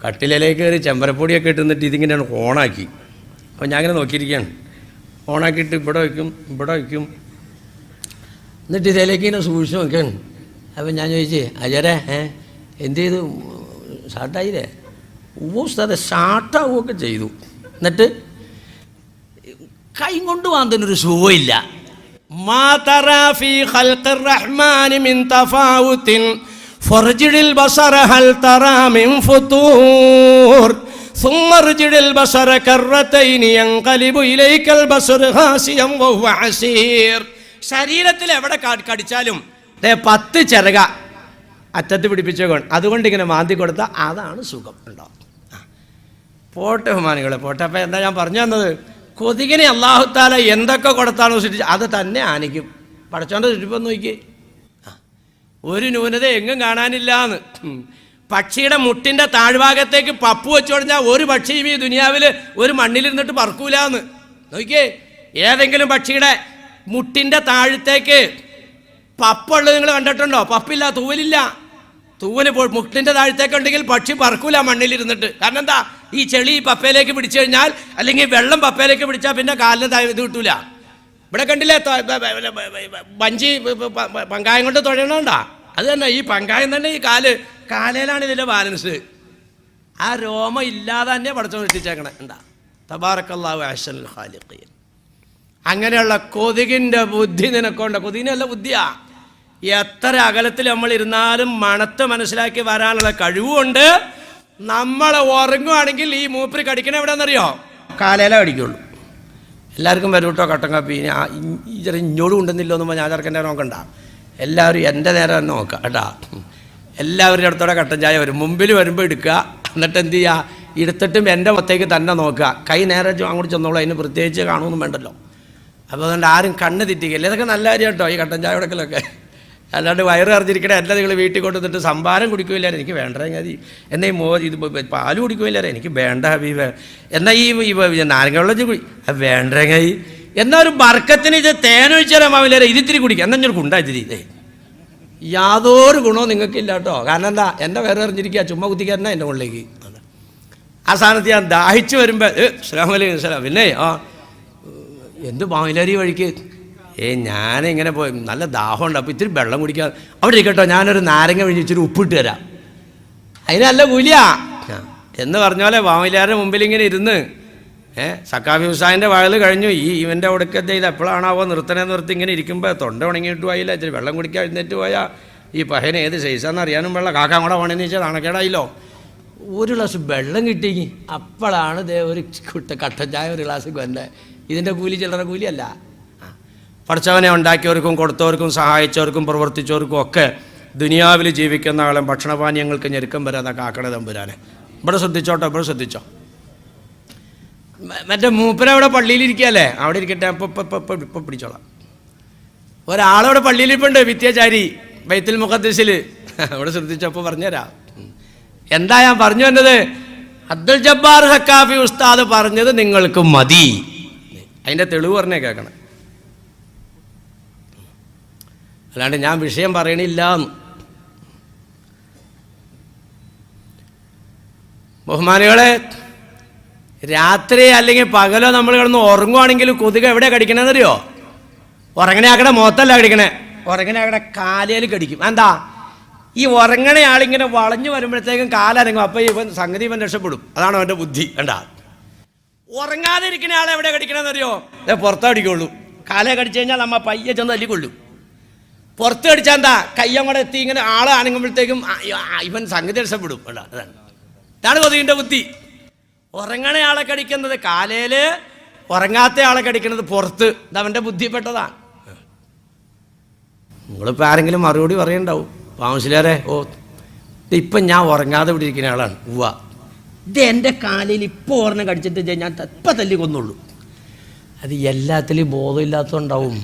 Speaker 1: കട്ടിലേക്ക് കയറി ചെമ്പരപ്പൊടിയൊക്കെ ഇട്ടുന്നിട്ട് ഇതിങ്ങനെയാണ് ഓണാക്കി. അപ്പോൾ ഞാൻ ഇങ്ങനെ നോക്കിയിരിക്കുകയാണ്. ഓണാക്കിയിട്ട് ഇവിടെ വയ്ക്കും. എന്നിട്ട് ഇതിലേക്ക് ഇങ്ങനെ സൂക്ഷിച്ച് നോക്കുകയാണ്. അപ്പം ഞാൻ ചോദിച്ചേ, അജരെ എന്ത് ചെയ്തു? ഷാർട്ടായില്ലേ? ഉസ്താദെ ഷാർട്ടാവുകയൊക്കെ ചെയ്തു. എന്നിട്ട് കൈ കൊണ്ട് വാങ്ങുന്നതിനൊരു സുഖമില്ല. മാ തറാ ഫീ ഖൽഖിർ റഹ്മാനി മിൻ തഫാവുത്തിൻ ഫർജിൽ ബസറ ഹൽ തറാ മിൻ ഫുതൂർ ثم ارجع البصر كرتين ينقلب اليك البصر خاسئا وهو حسير. ശരീരത്തിൽ എവിടെ കടിച്ചാലും 10 ചിറക അറ്റത്ത് പിടിപ്പിച്ചേക്കണം. അതുകൊണ്ട് ഇങ്ങനെ മാന്തി കൊടുത്താൽ അതാണ് സുഖം. ഉണ്ടോ? പോട്ടെ ബഹുമാനികളെ, പോട്ടെ. അപ്പം എന്താ ഞാൻ പറഞ്ഞു തന്നത്? കൊതുകിനെ അല്ലാഹു തആല എന്തൊക്കെ കൊടുത്താണോ സൃഷ്ടിച്ച് അത് തന്നെ ആനിക്കും. പടച്ചോൻ്റെ സൃഷ്ടിപ്പം നോക്കി, ഒരു ന്യൂനത എങ്ങും കാണാനില്ലാന്ന്. പക്ഷിയുടെ മുട്ടിൻ്റെ താഴ്ഭാഗത്തേക്ക് പപ്പു വെച്ചു കൊടുത്താൽ ഒരു പക്ഷിയും ഈ ദുനിയാവിൽ ഒരു മണ്ണിലിരുന്നിട്ട് പറക്കൂലാന്ന് നോക്കിയേ. ഏതെങ്കിലും പക്ഷിയുടെ മുട്ടിൻ്റെ താഴത്തേക്ക് പപ്പുള്ളത് നിങ്ങൾ കണ്ടിട്ടുണ്ടോ? പപ്പില്ല, തൂവലില്ല. തൂവല് മുട്ടിൻ്റെ താഴത്തേക്ക് ഉണ്ടെങ്കിൽ പക്ഷി പറക്കൂല മണ്ണിലിരുന്നിട്ട്. കാരണം എന്താ? ഈ ചെളി പപ്പയിലേക്ക് പിടിച്ചു കഴിഞ്ഞാൽ, അല്ലെങ്കിൽ വെള്ളം പപ്പയിലേക്ക് പിടിച്ചാൽ പിന്നെ കാലിന് ഇത് കിട്ടൂല. ഇവിടെ കണ്ടില്ലേ വഞ്ചി പങ്കായം കൊണ്ട് തൊഴണോണ്ടാ? അത് തന്നെ, ഈ പങ്കായം തന്നെ ഈ കാലയിലാണ് ഇതിൻ്റെ ബാലൻസ്. ആ രോമ ഇല്ലാതെ തന്നെ പടച്ചോ സൃഷ്ടിച്ചേക്കണേ. ഉണ്ടാ തബാറക്കല്ലാഹു അഹ്സനുൽ ഖാലിഖീൻ. അങ്ങനെയുള്ള കൊതുകിൻ്റെ ബുദ്ധി നിനക്കുണ്ട്. കൊതുകിനല്ല ബുദ്ധിയാ. എത്ര അകലത്തിൽ നമ്മൾ ഇരുന്നാലും മണത്ത് മനസ്സിലാക്കി വരാനുള്ള കഴിവുമുണ്ട്. നമ്മൾ ഉറങ്ങുവാണെങ്കിൽ ഈ മൂപ്പര് കടിക്കണ എവിടെയെന്നറിയോ? കാലയില കടിക്കുള്ളൂ. എല്ലാവർക്കും വരും കേട്ടോ കട്ടൻ കാപ്പി. ഈ ചെറിയ ഇഞ്ഞോടും ഉണ്ടെന്നില്ലോ എന്ന് പറഞ്ഞാൽ ഞാൻ ചെറുക്കൻ്റെ നോക്കണ്ട. എല്ലാവരും എൻ്റെ നേരെ തന്നെ നോക്കുക കേട്ടാ. എല്ലാവരുടെ അടുത്തോടെ കട്ടൻ ചായ വരും. മുമ്പിൽ വരുമ്പോൾ എടുക്കുക. എന്നിട്ട് എന്ത് ചെയ്യുക? എടുത്തിട്ടും എൻ്റെ മുഖത്തേക്ക് തന്നെ നോക്കുക. കൈ നേരെ അങ്ങോട്ട് ചെന്നോളൂ. അതിന് പ്രത്യേകിച്ച് കാണുമൊന്നും വേണ്ടല്ലോ. അപ്പോൾ അതുകൊണ്ട് ആരും കണ്ണ് തെറ്റിക്കില്ല. ഇതൊക്കെ നല്ല കാര്യം കേട്ടോ, ഈ കട്ടൻ ചായ കൊടുക്കലൊക്കെ. അല്ലാണ്ട് വയറ് അറിഞ്ഞിരിക്കണേ അല്ല. നിങ്ങൾ വീട്ടിൽ കൊണ്ടുവന്നിട്ട് സംഭാരം കുടിക്കില്ല, എനിക്ക് വേണ്ട മതി. എന്നാൽ ഇത് പാല് കുടിക്കില്ല, എനിക്ക് വേണ്ട ഹബീബ്. എന്നാൽ ഈ നാരങ്ങ കുടി വേണ്ട കൈ. എന്നാൽ ഒരു ബർക്കത്തിന് ഇത് തേനൊഴിച്ചാലും ആവില്ല, ഇതിത്തിരി കുടിക്കുക. എന്നാൽ ഞാൻ കുണ്ടാച്ചിരി. യാതൊരു ഗുണവും നിങ്ങൾക്കില്ല കേട്ടോ. കാരണം എന്താ? എൻ്റെ വയറ് അറിഞ്ഞിരിക്കുക, ചുമ്മാ കുത്തിക്കാരനാ എൻ്റെ മുകളിലേക്ക്. ആ സ്ഥാനത്ത് ഞാൻ ദാഹിച്ചു വരുമ്പോൾ അസ്സലാമു അലൈക്കും സലാം. പിന്നെ എന്ത് മാവിലരി വഴിക്ക് ഞാനിങ്ങനെ പോയി നല്ല ദാഹമുണ്ട്. അപ്പോൾ ഇത്തിരി വെള്ളം കുടിക്കാൻ അവിടെ ഇരിക്കട്ടോ, ഞാനൊരു നാരങ്ങ പിഴിഞ്ഞ് ഇച്ചിരി ഉപ്പിട്ട് തരാം, അതിന് നല്ല കൂലിയാ എന്ന് പറഞ്ഞ പോലെ മാവിലാരുടെ മുമ്പിൽ ഇങ്ങനെ ഇരുന്ന് സക്കാഫി ഹുസൈൻ്റെ വയൽ കഴിഞ്ഞു. ഇവൻ്റെ ഒടുക്കത്തെ ഇത് എപ്പോഴാണാവോ നിർത്തി ഇങ്ങനെ ഇരിക്കുമ്പോൾ തൊണ്ട ഉണങ്ങിയിട്ട് പോയില്ല. ഇച്ചിരി വെള്ളം കുടിക്കാൻ എഴുന്നേറ്റ് പോയാൽ ഈ പഹന ഏത് സൈസാന്ന് അറിയാനും വെള്ളം കാക്കാൻ കൂടെ വേണമെന്ന് വെച്ചാൽ നാണക്കേടായില്ലോ. ഒരു ഗ്ലാസ് വെള്ളം കിട്ടി. അപ്പോഴാണ് ഒരു കട്ടൻ ചായ ഒരു ഗ്ലാസ് കൊണ്ടേ. ഇതിൻ്റെ കൂലി ചില്ലറ കൂലിയല്ല. പഠിച്ചവനെ ഉണ്ടാക്കിയവർക്കും കൊടുത്തവർക്കും സഹായിച്ചവർക്കും പ്രവർത്തിച്ചവർക്കും ഒക്കെ ദുനിയാവിൽ ജീവിക്കുന്ന ആളും ഭക്ഷണപാനീയങ്ങൾക്ക് ഞെരുക്കം വരാതെ കാക്കണ തമ്പുരാനെ. ഇവിടെ ശ്രദ്ധിച്ചോട്ടോ, ഇവിടെ ശ്രദ്ധിച്ചോ. മറ്റേ മൂപ്പരവിടെ പള്ളിയിലിരിക്കുകയല്ലേ, അവിടെ ഇരിക്കട്ടെ, ഇപ്പം പിടിച്ചോളാം. ഒരാളവിടെ പള്ളിയിലിപ്പുണ്ട്, വിദ്യാചാരി ബൈത്തുൽ മുഖദ്ദിസിൽ. അവിടെ ശ്രദ്ധിച്ചപ്പോൾ പറഞ്ഞുതരാം. എന്താ ഞാൻ പറഞ്ഞു വന്നത്? അബ്ദുൽ ജബ്ബാർ സക്കാഫി ഉസ്താദ് പറഞ്ഞത് നിങ്ങൾക്ക് മതി. അതിൻ്റെ തെളിവ് പറഞ്ഞേ കേൾക്കണം. അല്ലാണ്ട് ഞാൻ വിഷയം പറയണില്ല. ബഹുമാനികളെ, രാത്രി അല്ലെങ്കിൽ പകലോ നമ്മൾ കിടന്ന് ഉറങ്ങുവാണെങ്കിലും കൊതുക് എവിടെയാണ് കടിക്കണമെന്നറിയോ? ഉറങ്ങണ ആക്കടെ മുഖത്തല്ല കടിക്കണേ, ഉറങ്ങണ ആക്കടെ കാലയിൽ കടിക്കും. എന്താ? ഈ ഉറങ്ങണ ആളിങ്ങനെ വളഞ്ഞു വരുമ്പോഴത്തേക്കും കാലരങ്ങും, അപ്പം സംഗതി ഇവൻ രക്ഷപ്പെടും. അതാണ് അവൻ്റെ ബുദ്ധി. കണ്ടാ? ഉറങ്ങാതെ ഇരിക്കുന്ന ആളെ എവിടെ കടിക്കണമെന്നറിയോ? പുറത്ത് കടിക്കുള്ളൂ. കാലയെ കടിച്ചു കഴിഞ്ഞാൽ നമ്മ പയ്യെ ചെന്ന് തല്ലിക്കൊള്ളും. പുറത്ത് കടിച്ചാൽ എന്താ? കയ്യം കൂടെ എത്തി ഇങ്ങനെ ആളെ അനങ്ങുമ്പോഴത്തേക്കും ഇവൻ സംഗതി രക്ഷപ്പെടും. കണ്ടാ? ഇതാണ് കൊതുകിൻ്റെ ബുദ്ധി. ഉറങ്ങണ ആളെ കടിക്കുന്നത് കാലയില്, ഉറങ്ങാത്ത ആളെ കടിക്കുന്നത് പുറത്ത്. ഇതവൻ്റെ ബുദ്ധിപ്പെട്ടതാണ്. നിങ്ങളിപ്പോൾ ആരെങ്കിലും മറുപടി പറയണ്ടാവും, പാവശിലാരെ, ഓ ഇപ്പം ഞാൻ ഉറങ്ങാതെ ഇവിടെ ഇരിക്കുന്ന ആളാണ്. ഉവ്വ, ഇത് എൻ്റെ കാലിൽ ഇപ്പോൾ ഓർമ്മ കടിച്ചിട്ട് ഞാൻ ഇപ്പം തല്ലി കൊന്നുള്ളൂ. അത് എല്ലാത്തിലും ബോധമില്ലാത്തതുണ്ടാവും.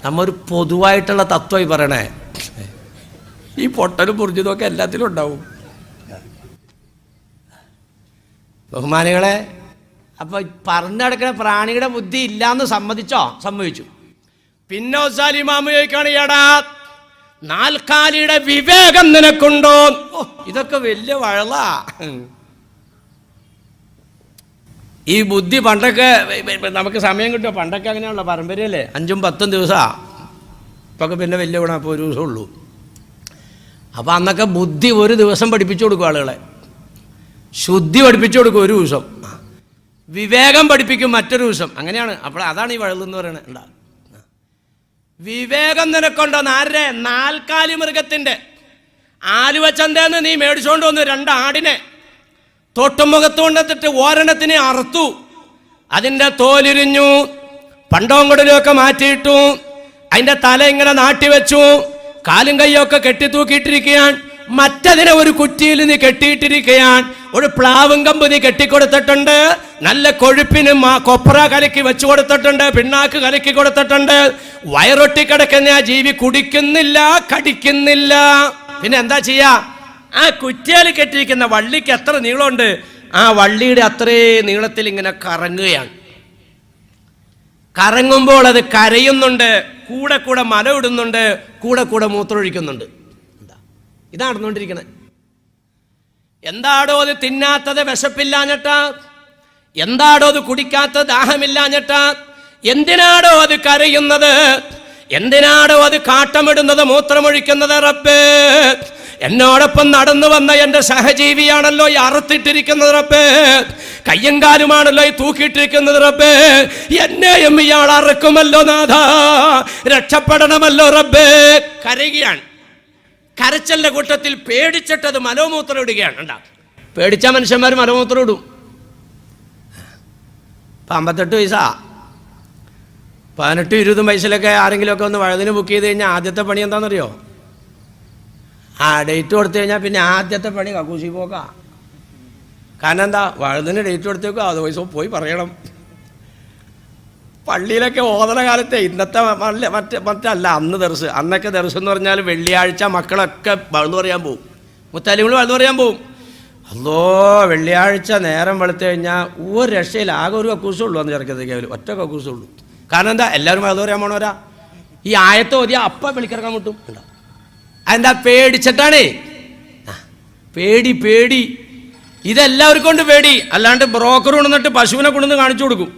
Speaker 1: നമ്മൊരു പൊതുവായിട്ടുള്ള തത്വമായി പറയണേ. ഈ പൊട്ടലും പൊറിഞ്ഞതൊക്കെ എല്ലാത്തിലും ഉണ്ടാവും. ബഹുമാനികളെ, അപ്പോൾ പറഞ്ഞെടുക്കുന്ന പ്രാണിയുടെ ബുദ്ധി ഇല്ലാന്ന് സമ്മതിച്ചോ? സമ്മതിച്ചു. പിന്നെ ഇമാമു ചോദിക്കാണ്, എടാ നാൽക്കാലിയുടെ വിവേകം നിനക്കുണ്ടോ? ഓ, ഇതൊക്കെ വലിയ വഴലാ. ഈ ബുദ്ധി പണ്ടൊക്കെ നമുക്ക് സമയം കിട്ടുമോ? പണ്ടൊക്കെ അങ്ങനെയുള്ള പാരമ്പര്യമല്ലേ, 5-10 ദിവസമാണ്. ഇപ്പൊക്കെ പിന്നെ വലിയ ഗുണം, അപ്പോൾ ഒരു ദിവസം ഉള്ളൂ. അപ്പോൾ അന്നൊക്കെ ബുദ്ധി ഒരു ദിവസം പഠിപ്പിച്ചു കൊടുക്കും ആളുകളെ. ശുദ്ധി പഠിപ്പിച്ചു കൊടുക്കും ഒരു ദിവസം, വിവേകം പഠിപ്പിക്കും മറ്റൊരു ദിവസം. അങ്ങനെയാണ്. അപ്പോൾ അതാണ് ഈ വഴലെന്ന് പറയുന്നത്. ഉണ്ടാ, വിവേകം നിനക്കൊണ്ടോ? ആരുടെ? നാൽക്കാലി മൃഗത്തിൻ്റെ. ആലുവച്ചന്തേന്ന് നീ മേടിച്ചുകൊണ്ട് വന്നു 2 ആടിനെ, തൊട്ടുമുഖത്ത് കൊണ്ടെത്തിട്ട് ഓരണത്തിനെ അറുത്തു, അതിൻ്റെ തോലിരിഞ്ഞു, പണ്ടോങ്കടലൊക്കെ മാറ്റിയിട്ടു, അതിൻ്റെ തല ഇങ്ങനെ നാട്ടിവെച്ചു, കാലും കൈയൊക്കെ കെട്ടിത്തൂക്കിയിട്ടിരിക്കുകയാണ്. മറ്റതിനെ ഒരു കുറ്റിയിൽ നീ കെട്ടിയിട്ടിരിക്കുകയാണ്. ഒരു പ്ലാവും കമ്പ് നീ കെട്ടിക്കൊടുത്തിട്ടുണ്ട്, നല്ല കൊഴുപ്പിന് കൊപ്ര കലക്കി വെച്ചു കൊടുത്തിട്ടുണ്ട്, പിണ്ണാക്ക് കലക്കി കൊടുത്തിട്ടുണ്ട്. വയറൊട്ടി കിടക്കുന്ന ആ ജീവി കുടിക്കുന്നില്ല, കടിക്കുന്നില്ല. പിന്നെ എന്താ ചെയ്യാ? ആ കുറ്റിയാൽ കെട്ടിയിരിക്കുന്ന വള്ളിക്ക് എത്ര നീളമുണ്ട്, ആ വള്ളിയുടെ അത്രേ നീളത്തിൽ ഇങ്ങനെ കറങ്ങുകയാണ്. കറങ്ങുമ്പോൾ അത് കരയുന്നുണ്ട്, കൂടെ കൂടെ മല ഇടുന്നുണ്ട്, കൂടെ കൂടെ മൂത്രമൊഴിക്കുന്നുണ്ട്. ഇതാണ് നടന്നുകൊണ്ടിരിക്കുന്നത്. എന്താടോ അത് തിന്നാത്തത്? വിശപ്പില്ലാഞ്ഞിട്ടാ? എന്താടോ അത് കുടിക്കാത്തത്? ദാഹമില്ലാഞ്ഞിട്ടാ? എന്തിനാടോ അത് കരയുന്നത്? എന്തിനാടോ അത് കാട്ടമിടുന്നത്, മൂത്രമൊഴിക്കുന്നത്? റബ്ബേ, എന്നോടൊപ്പം നടന്നു വന്ന എൻ്റെ സഹജീവിയാണല്ലോ ഈ അറുത്തിട്ടിരിക്കുന്നത്. റബ്ബേ, കയ്യും കാലുമാണല്ലോ ഈ തൂക്കിയിട്ടിരിക്കുന്നത്. റബ്ബേ, എന്നെയും ഇയാൾ അറുക്കുമല്ലോ നാഥാ, രക്ഷപ്പെടണമല്ലോ റബ്ബേ. കരയുകയാണ്. കരച്ചലിൻ്റെ കൂട്ടത്തിൽ പേടിച്ചിട്ടത് മലമൂത്രം ഇടുകയാണ്. ഉണ്ടാ, പേടിച്ച മനുഷ്യന്മാർ മലമൂത്രം ഇടും. 58 പൈസ, 18-20 പൈസയിലൊക്കെ ആരെങ്കിലുമൊക്കെ ഒന്ന് വഴുതിന് ബുക്ക് ചെയ്ത് കഴിഞ്ഞാൽ ആദ്യത്തെ പണി എന്താണെന്നറിയോ? ആ ഡേറ്റ് കൊടുത്തു കഴിഞ്ഞാൽ പിന്നെ ആദ്യത്തെ പണി കക്കൂസി പോക്കാ. കാരണം എന്താ? വഴുതിന് ഡേറ്റ് കൊടുത്തേക്കും, അത് പൈസ പോയി പറയണം. പള്ളിയിലൊക്കെ ഓതണ കാലത്തെ ഇന്നത്തെ മറ്റല്ല, അന്ന് ദർസ്. അന്നൊക്കെ ദർസ് എന്ന് പറഞ്ഞാൽ വെള്ളിയാഴ്ച മക്കളൊക്കെ വഴുതു പറയാൻ പോവും, മുത്താലിങ്ങൾ വഴുതു പറയാൻ പോവും. അല്ലോ, വെള്ളിയാഴ്ച നേരം വെളുത്തു കഴിഞ്ഞാൽ ഒരു രക്ഷയിൽ ആകെ ഒരു കക്കൂസുള്ളൂ. അന്ന് ചെറുക്കത്തേക്ക് ഒറ്റ കക്കൂസുള്ളൂ. കാരണം എന്താ? എല്ലാവരും വഴുതു പറയാൻ പോണവരാ. ഈ ആയത്ത് ഓതിയാ അപ്പം വിളിക്കിറക്കാൻ മുട്ടും. അതെന്താ? പേടിച്ചിട്ടാണേ. പേടി. ഇതെല്ലാവർക്കും കൊണ്ട് പേടി. അല്ലാണ്ട് ബ്രോക്കർ കൊണ്ടുവന്നിട്ട് പശുവിനെ കൊണ്ടുവന്ന് കാണിച്ചു കൊടുക്കും.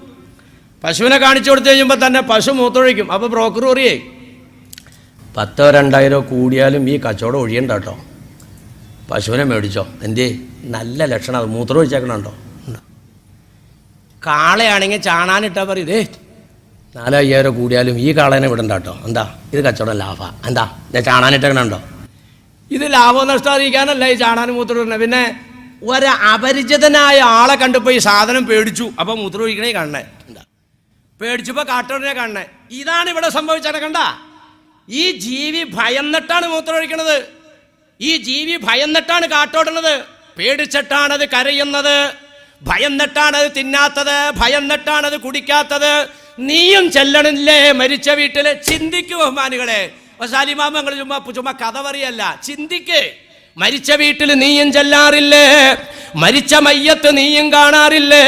Speaker 1: പശുവിനെ കാണിച്ചു കൊടുത്തു കഴിയുമ്പോൾ തന്നെ പശു മൂത്തൊഴിക്കും. അപ്പോൾ ബ്രോക്കർ പറയേ, 10,000-2,000 കൂടിയാലും ഈ കച്ചവടം ഒഴിയണ്ട കേട്ടോ, പശുവിനെ മേടിച്ചോ. എന്തേ? നല്ല ലക്ഷണം, അത് മൂത്രം ഒഴിച്ചേക്കണുണ്ടോ? കാളയാണെങ്കിൽ ചാണാനിട്ടാൽ പറയും, 4,000 കൂടിയാലും ഈ കാളേനെ വിടണ്ട കേട്ടോ. എന്താ? ഇത് കച്ചവടം ലാഭമാണ്. എന്താ? ഞാൻ ചാണാനിട്ടേക്കണുണ്ടോ? ഇത് ലാഭം നഷ്ടമായിരിക്കാനല്ല ഈ ചാണാനും മൂത്രം ഇടണേ. പിന്നെ ഒരു അപരിചിതനായ ആളെ കണ്ടപ്പോൾ ഈ സാധനം പേടിച്ചു, അപ്പോൾ മൂത്രം ഒഴിക്കണേ കാണണേ. എന്താ? പേടിച്ചപ്പോൾ കാട്ടോടിനെ കാണണേ. ഇതാണ് ഇവിടെ സംഭവിച്ചത്. കണ്ട, ഈ ജീവി ഭയന്നിട്ടാണ് മൂത്രമൊഴിക്കണത്. ഈ ജീവി ഭയന്നിട്ടാണ് കാട്ടോടുന്നത്. പേടിച്ചിട്ടാണത് കരയുന്നത്, ഭയന്നിട്ടാണത് തിന്നാത്തത്, ഭയന്നിട്ടാണത് കുടിക്കാത്തത്. നീയും ചെല്ലണില്ലേ മരിച്ച വീട്ടില്? ചിന്തിക്കൂ ബഹുമാനികളെ. സാലിമാമങ്ങൾ ചുമ്മാ കഥ പറയല്ല, ചിന്തിക്ക്. മരിച്ച വീട്ടിൽ നീയും ചെല്ലാറില്ലേ? മരിച്ച മയ്യത്ത് നീയും കാണാറില്ലേ?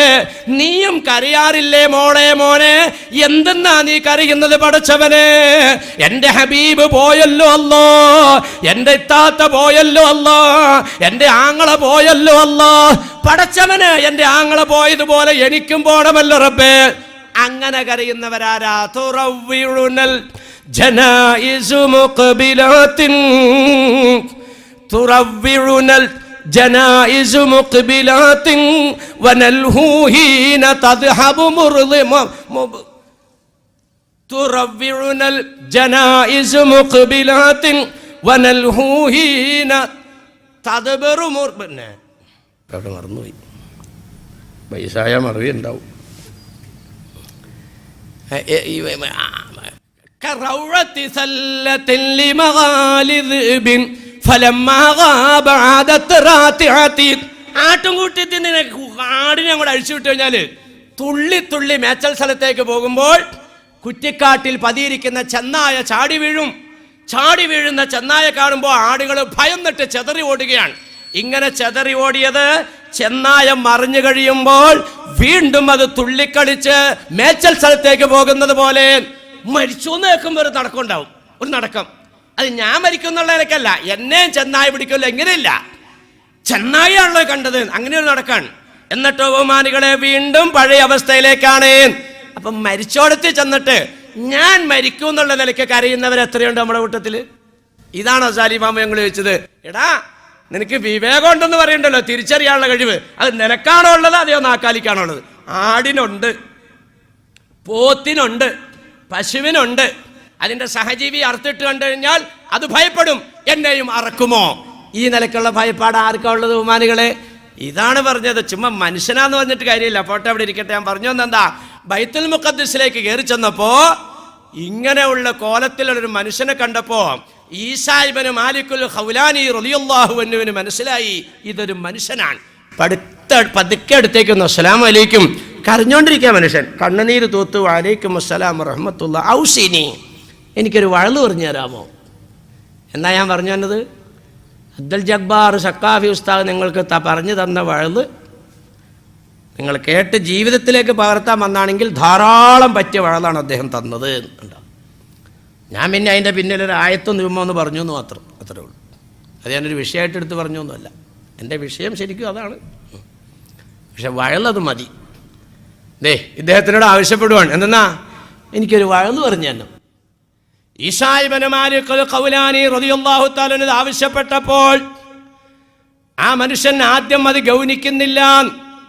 Speaker 1: നീയും കരയാറില്ലേ? മോനെ എന്തെന്നാ നീ കരയുന്നത് പടച്ചവനെ? എൻ്റെ ഹബീബ് പോയല്ലോ അല്ലോ, എൻ്റെ ഇത്താത്ത പോയല്ലോ അല്ലോ, എൻ്റെ ആങ്ങള പോയല്ലോ അല്ലോ. പടച്ചവന് എൻ്റെ ആങ്ങള പോയതുപോലെ എനിക്കും പോണമല്ലോ റബ്ബേ. അങ്ങനെ കരയുന്നവരാരാ? തുറവ്വിഉനൽ ജനായിസു മുഖ്ബിലാത്തിൻ, തുറവ്വിഉനൽ ജനായിസു മുഖ്ബിലാത്തിൻ വനൽഹു ഹീന തദ്ഹബു മുർളിമ, തുറവ്വിഉനൽ ജനായിസു മുഖ്ബിലാത്തിൻ വനൽഹു ഹീന തദ്ബറു മുർബന. അവിടെ മറന്നുപോയി, വയസ്സായ മറവി ഉണ്ടാവും. كروعة سلة لمغالذ بن فلما غاب عادت راتعة. ആട്ടും കൂട്ടി തിന്നെ ആടിനെ അങ്ങോട്ട് അഴിച്ചു വിട്ടു കഴിഞ്ഞാൽ തുള്ളി തുള്ളി മേച്ചൽ സ്ഥലത്തേക്ക് പോകുമ്പോൾ കുറ്റിക്കാട്ടിൽ പതിയിരിക്കുന്ന ചെന്നായ ചാടി വീഴും. ചാടി വീഴുന്ന ചെന്നായ കാണുമ്പോൾ ആടുകൾ ഭയന്നിട്ട് ചെതറി ഓടുകയാണ്. ഇങ്ങനെ ചെതറി ഓടിയത് ചെന്നായ മറിഞ്ഞു കഴിയുമ്പോൾ വീണ്ടും അത് തുള്ളിക്കളിച്ച് മേച്ചൽ സ്ഥലത്തേക്ക് പോകുന്നത് പോലെ മരിച്ചു എന്ന് കേൾക്കുമ്പോൾ ഒരു നടക്കം ഉണ്ടാവും, ഒരു നടക്കം. അത് ഞാൻ മരിക്കും എന്നുള്ള നിലക്കല്ല, എന്നെയും ചെന്നായ പിടിക്കുമല്ലോ, എങ്ങനെയില്ല, ചെന്നായാണല്ലോ കണ്ടത്, അങ്ങനെ ഒരു നടക്കാണ്. എന്നിട്ടോ ബഹുമാനികളെ വീണ്ടും പഴയ അവസ്ഥയിലേക്കാണ്. അപ്പം മരിച്ചോടത്ത് ചെന്നിട്ട് ഞാൻ മരിക്കും എന്നുള്ള നിലയ്ക്ക് കരയുന്നവർ എത്രയുണ്ട് നമ്മുടെ കൂട്ടത്തിൽ? ഇതാണോ സാലിമാമ ഞങ്ങൾ ചോദിച്ചത്? എടാ, നിനക്ക് വിവേകം ഉണ്ടെന്ന് പറയണ്ടല്ലോ, തിരിച്ചറിയാനുള്ള കഴിവ്, അത് നിനക്കാണോ ഉള്ളത് അതെയോ നാക്കാലിക്കാണോ ഉള്ളത്? ആടിനുണ്ട്, പോത്തിനുണ്ട്, പശുവിനുണ്ട്. അതിൻ്റെ സഹജീവി അറുത്തിട്ട് കണ്ടു കഴിഞ്ഞാൽ അത് ഭയപ്പെടും, എന്നെയും അറക്കുമോ? ഈ നിലക്കുള്ള ഭയപ്പാട് ആർക്കാ ഉള്ളത് ബഹുമാനികളെ? ഇതാണ് പറഞ്ഞത്. ചുമ്മാ മനുഷ്യനാന്ന് പറഞ്ഞിട്ട് കാര്യമില്ല, പോട്ടെ, അവിടെ ഇരിക്കട്ടെ. ഞാൻ പറഞ്ഞു എന്താ, ബൈത്തുൽ മുഖദ്ദിസിലേക്ക് കയറി ചെന്നപ്പോ ഇങ്ങനെയുള്ള കോലത്തിലുള്ളൊരു മനുഷ്യനെ കണ്ടപ്പോ ഈസാ ഇബ്നു മാലിക്കുൽ ഖൗലാനി റളിയല്ലാഹു അൻഹുവിന് മനസ്സിലായി ഇതൊരു മനുഷ്യനാണ്. പതുക്കെ അടുത്തേക്കൊന്ന് അസ്സലാമു അലൈക്കും, കരഞ്ഞോണ്ടിരിക്കുക മനുഷ്യൻ, കണ്ണുനീര് തൂത്തു, വലൈക്കും അസ്സലാം റഹ്മത്തുള്ളാഹി, ഔസിനി, എനിക്കൊരു വഴല് പറഞ്ഞു തരാമോ? എന്നാ ഞാൻ പറഞ്ഞു തന്നത്, അബ്ദുൽ ജബ്ബാർ സക്കാഫി ഉസ്താദ് നിങ്ങൾക്ക് പറഞ്ഞു തന്ന വഴല് നിങ്ങൾ കേട്ട് ജീവിതത്തിലേക്ക് പകർത്താൻ വന്നാണെങ്കിൽ ധാരാളം പറ്റിയ വഴലാണ് അദ്ദേഹം തന്നത്. ഞാൻ പിന്നെ അതിൻ്റെ പിന്നിലൊരു ആയത്തും നിയമമെന്ന് പറഞ്ഞു എന്ന് മാത്രം, അത്രേ ഉള്ളൂ. അത് ഞാനൊരു വിഷയമായിട്ട് എടുത്ത് പറഞ്ഞു ഒന്നുമല്ല, എൻ്റെ വിഷയം ശരിക്കും അതാണ്. പക്ഷെ വഴലത് മതി. ഇദ്ദേഹത്തിനോട് ആവശ്യപ്പെടുവാണ്, എന്തെന്നാ, എനിക്കൊരു വഴല് പറഞ്ഞു തന്നെ. ഈസാ ഇബ്നു മാലിക്കുൽ ഖൗലാനി റളിയല്ലാഹു തആല അൻഹു ആവശ്യപ്പെട്ടപ്പോൾ ആ മനുഷ്യൻ ആദ്യം അത് ഗൗനിക്കുന്നില്ല,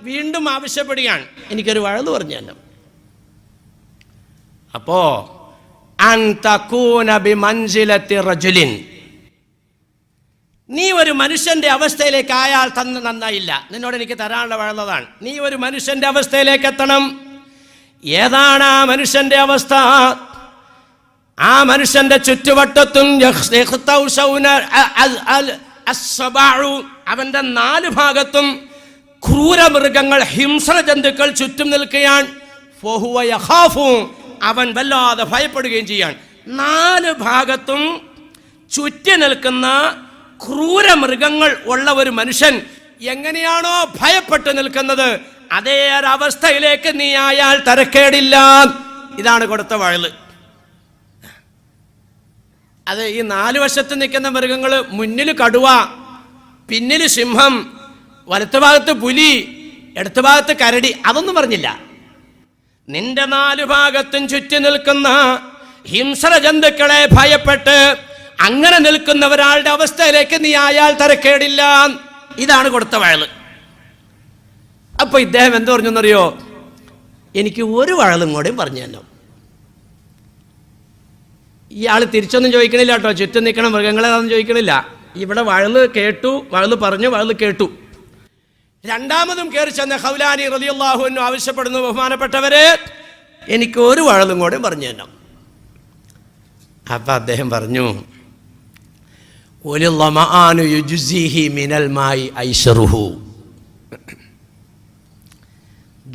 Speaker 1: വീണ്ടും ആവശ്യപ്പെടുകയാണ്, എനിക്കൊരു വഴല് പറഞ്ഞു തന്നെ. അപ്പോ അൻ തകൂന ബിമൻസിലത്തി റജുലിൻ, നീ ഒരു മനുഷ്യന്റെ അവസ്ഥയിലേക്ക് ആയാൽ തന്ന് നന്നായില്ല, നിന്നോട് എനിക്ക് തരാനുള്ള വഴലതാണ്. നീ ഒരു മനുഷ്യന്റെ അവസ്ഥയിലേക്ക് എത്തണം. ഏതാണ് ആ മനുഷ്യന്റെ അവസ്ഥ? ആ മനുഷ്യന്റെ ചുറ്റുവട്ടത്തും അവന്റെ 4 ഭാഗത്തും ക്രൂരമൃഗങ്ങൾ, ഹിംസ്ര ജന്തുക്കൾ ചുറ്റും നിൽക്കുകയാണ്. അവൻ വല്ലാതെ ഭയപ്പെടുകയും ചെയ്യാണ്. 4 ഭാഗത്തും ചുറ്റി നിൽക്കുന്ന ക്രൂരമൃഗങ്ങൾ ഉള്ള ഒരു മനുഷ്യൻ എങ്ങനെയാണോ ഭയപ്പെട്ടു നിൽക്കുന്നത്, അതേ ഒരവസ്ഥയിലേക്ക് നീ ആയാൽ തരക്കേടില്ല. ഇതാണ് കൊടുത്ത വഴല്. അത് ഈ 4 വശത്ത് നിൽക്കുന്ന മൃഗങ്ങൾ, മുന്നിൽ കടുവ, പിന്നിൽ സിംഹം, വലത്ത് ഭാഗത്ത് പുലി, ഇടത്ത് ഭാഗത്ത് കരടി, അതൊന്നും പറഞ്ഞില്ല. നിന്റെ 4 ഭാഗത്തും ചുറ്റി നിൽക്കുന്ന ഹിംസ്ര ജന്തുക്കളെ ഭയപ്പെട്ട് അങ്ങനെ നിൽക്കുന്ന ഒരാളുടെ അവസ്ഥയിലേക്ക് നീ ആയാൽ തരക്കേടില്ല. ഇതാണ് കൊടുത്ത വഴല്. അപ്പൊ ഇദ്ദേഹം എന്ത് പറഞ്ഞെന്നറിയോ? എനിക്ക് ഒരു വഴലും കൂടെയും പറഞ്ഞു തന്നെ. ഇയാൾ തിരിച്ചൊന്നും ചോദിക്കണില്ല കേട്ടോ, ചുറ്റും നിൽക്കണ മൃഗങ്ങളെതാണെന്ന് ചോദിക്കണില്ല. ഇവിടെ വഴല് കേട്ടു, വഴല് പറഞ്ഞു, വഴല് കേട്ടു. രണ്ടാമതും കയറി ചെന്ന ഖൗലാനി റളിയല്ലാഹു അൻഹു ആവശ്യപ്പെടുന്നു, ബഹുമാനപ്പെട്ടവരെ, എനിക്ക് ഒരു വഴലും കൂടെയും പറഞ്ഞു തന്നെ. അപ്പൊ അദ്ദേഹം പറഞ്ഞു,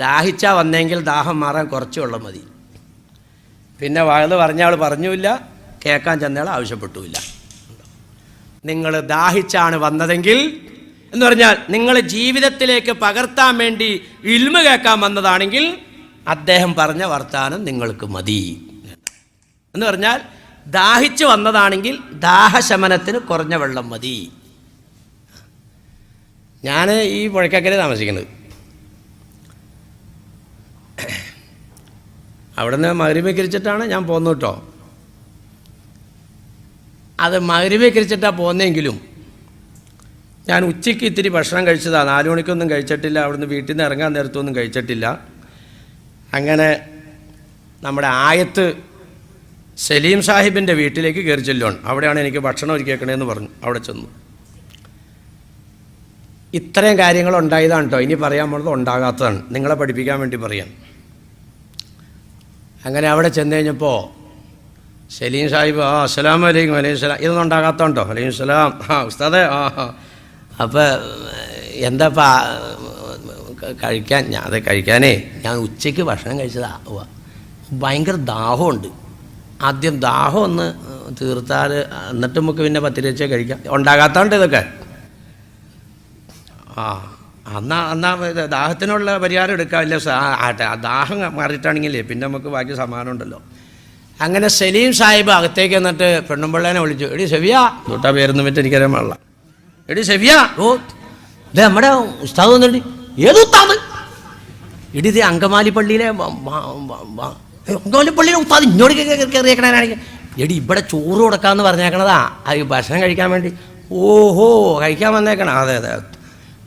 Speaker 1: ദാഹിച്ചാ വന്നെങ്കിൽ ദാഹം മാറാൻ കുറച്ച് വെള്ളം മതി. പിന്നെ വഴല് പറഞ്ഞ ആൾ പറഞ്ഞുമില്ല, കേൾക്കാൻ ചെന്നയാൾ ആവശ്യപ്പെട്ടുമില്ല. നിങ്ങൾ ദാഹിച്ചാണ് വന്നതെങ്കിൽ എന്ന് പറഞ്ഞാൽ നിങ്ങൾ ജീവിതത്തിലേക്ക് പകർത്താൻ വേണ്ടി ഇൽമ കേൾക്കാൻ വന്നതാണെങ്കിൽ അദ്ദേഹം പറഞ്ഞ വർത്താനം നിങ്ങൾക്ക് മതി എന്ന് പറഞ്ഞാൽ, ദാഹിച്ച് വന്നതാണെങ്കിൽ ദാഹശമനത്തിന് കുറഞ്ഞ വെള്ളം മതി. ഞാൻ ഈ പുഴക്കക്കരെ താമസിക്കുന്നത്. അവിടെ നിന്ന് മഗ്‌രിബികരിച്ചിട്ടാണ് ഞാൻ പോന്നു കേട്ടോ. അത് മഗ്‌രിബികരിച്ചിട്ടാണ് പോന്നെങ്കിലും ഞാൻ ഉച്ചയ്ക്ക് ഇത്തിരി ഭക്ഷണം കഴിച്ചതാണ്. 4 മണിക്കൊന്നും കഴിച്ചിട്ടില്ല. അവിടുന്ന് വീട്ടിൽ നിന്ന് ഇറങ്ങാൻ നേരത്തൊന്നും കഴിച്ചിട്ടില്ല. അങ്ങനെ നമ്മുടെ ആയത്ത് സലീം സാഹിബിൻ്റെ വീട്ടിലേക്ക് കയറി ചെല്ലുവാണ്. അവിടെയാണ് എനിക്ക് ഭക്ഷണം ഒരുക്കിയേക്കണേന്ന് പറഞ്ഞു. അവിടെ ചെന്നു. ഇത്രയും കാര്യങ്ങൾ ഉണ്ടായതാണ് കേട്ടോ. ഇനി പറയാൻ പോണത് ഉണ്ടാകാത്തതാണ്. നിങ്ങളെ പഠിപ്പിക്കാൻ വേണ്ടി പറയാം. അങ്ങനെ അവിടെ ചെന്ന് കഴിഞ്ഞപ്പോൾ സലീം സാഹിബ് അസ്സലാമു അലൈക്കും. വലൈക്കും സലാം. ഇതൊന്നും ഉണ്ടാകാത്തതുണ്ടോ? വലൈക്കും സലാം. ഉസ്താദേ. അപ്പോൾ എന്താ കഴിക്കാൻ? അത് കഴിക്കാനേ ഞാൻ ഉച്ചയ്ക്ക് ഭക്ഷണം കഴിച്ചതാ. ഭയങ്കര ദാഹമുണ്ട്. ആദ്യം ദാഹം ഒന്ന് തീർത്താൽ എന്നിട്ട് നമുക്ക് പിന്നെ 10 രൂപ കഴിക്കാം. ഉണ്ടാകാത്തതുണ്ട് ഇതൊക്കെ. എന്നാ ദാഹത്തിനുള്ള പരിഹാരം എടുക്കാമില്ല. ആട്ടെ, ആ ദാഹം മാറിയിട്ടാണെങ്കിലേ പിന്നെ നമുക്ക് ബാക്കി സമാനമുണ്ടല്ലോ. അങ്ങനെ സലീം സാഹിബ് അകത്തേക്ക് എന്നിട്ട് പെണ്ണുമ്പിള്ളേനെ വിളിച്ചു. എടി സെവിയ, തൊട്ടാ പേരൊന്നും പറ്റി എനിക്കറിയാൻ പാടില്ല. എടി സെവിയ, ഇത് നമ്മുടെ ഉസ്താദ് വന്നിട്ട്. ഏത് ഉസ്താദ്? എടി ഇത് അങ്കമാലി പള്ളിയിലെ ഉസ്താദ് ഇങ്ങോട്ട് കയറിയേക്കണാണെങ്കിൽ. എടി ഇവിടെ ചോറ് കൊടുക്കാമെന്ന് പറഞ്ഞേക്കണതാ, അത് ഭക്ഷണം കഴിക്കാൻ വേണ്ടി. ഓഹോ, കഴിക്കാൻ വന്നേക്കണം. അതെ അതെ.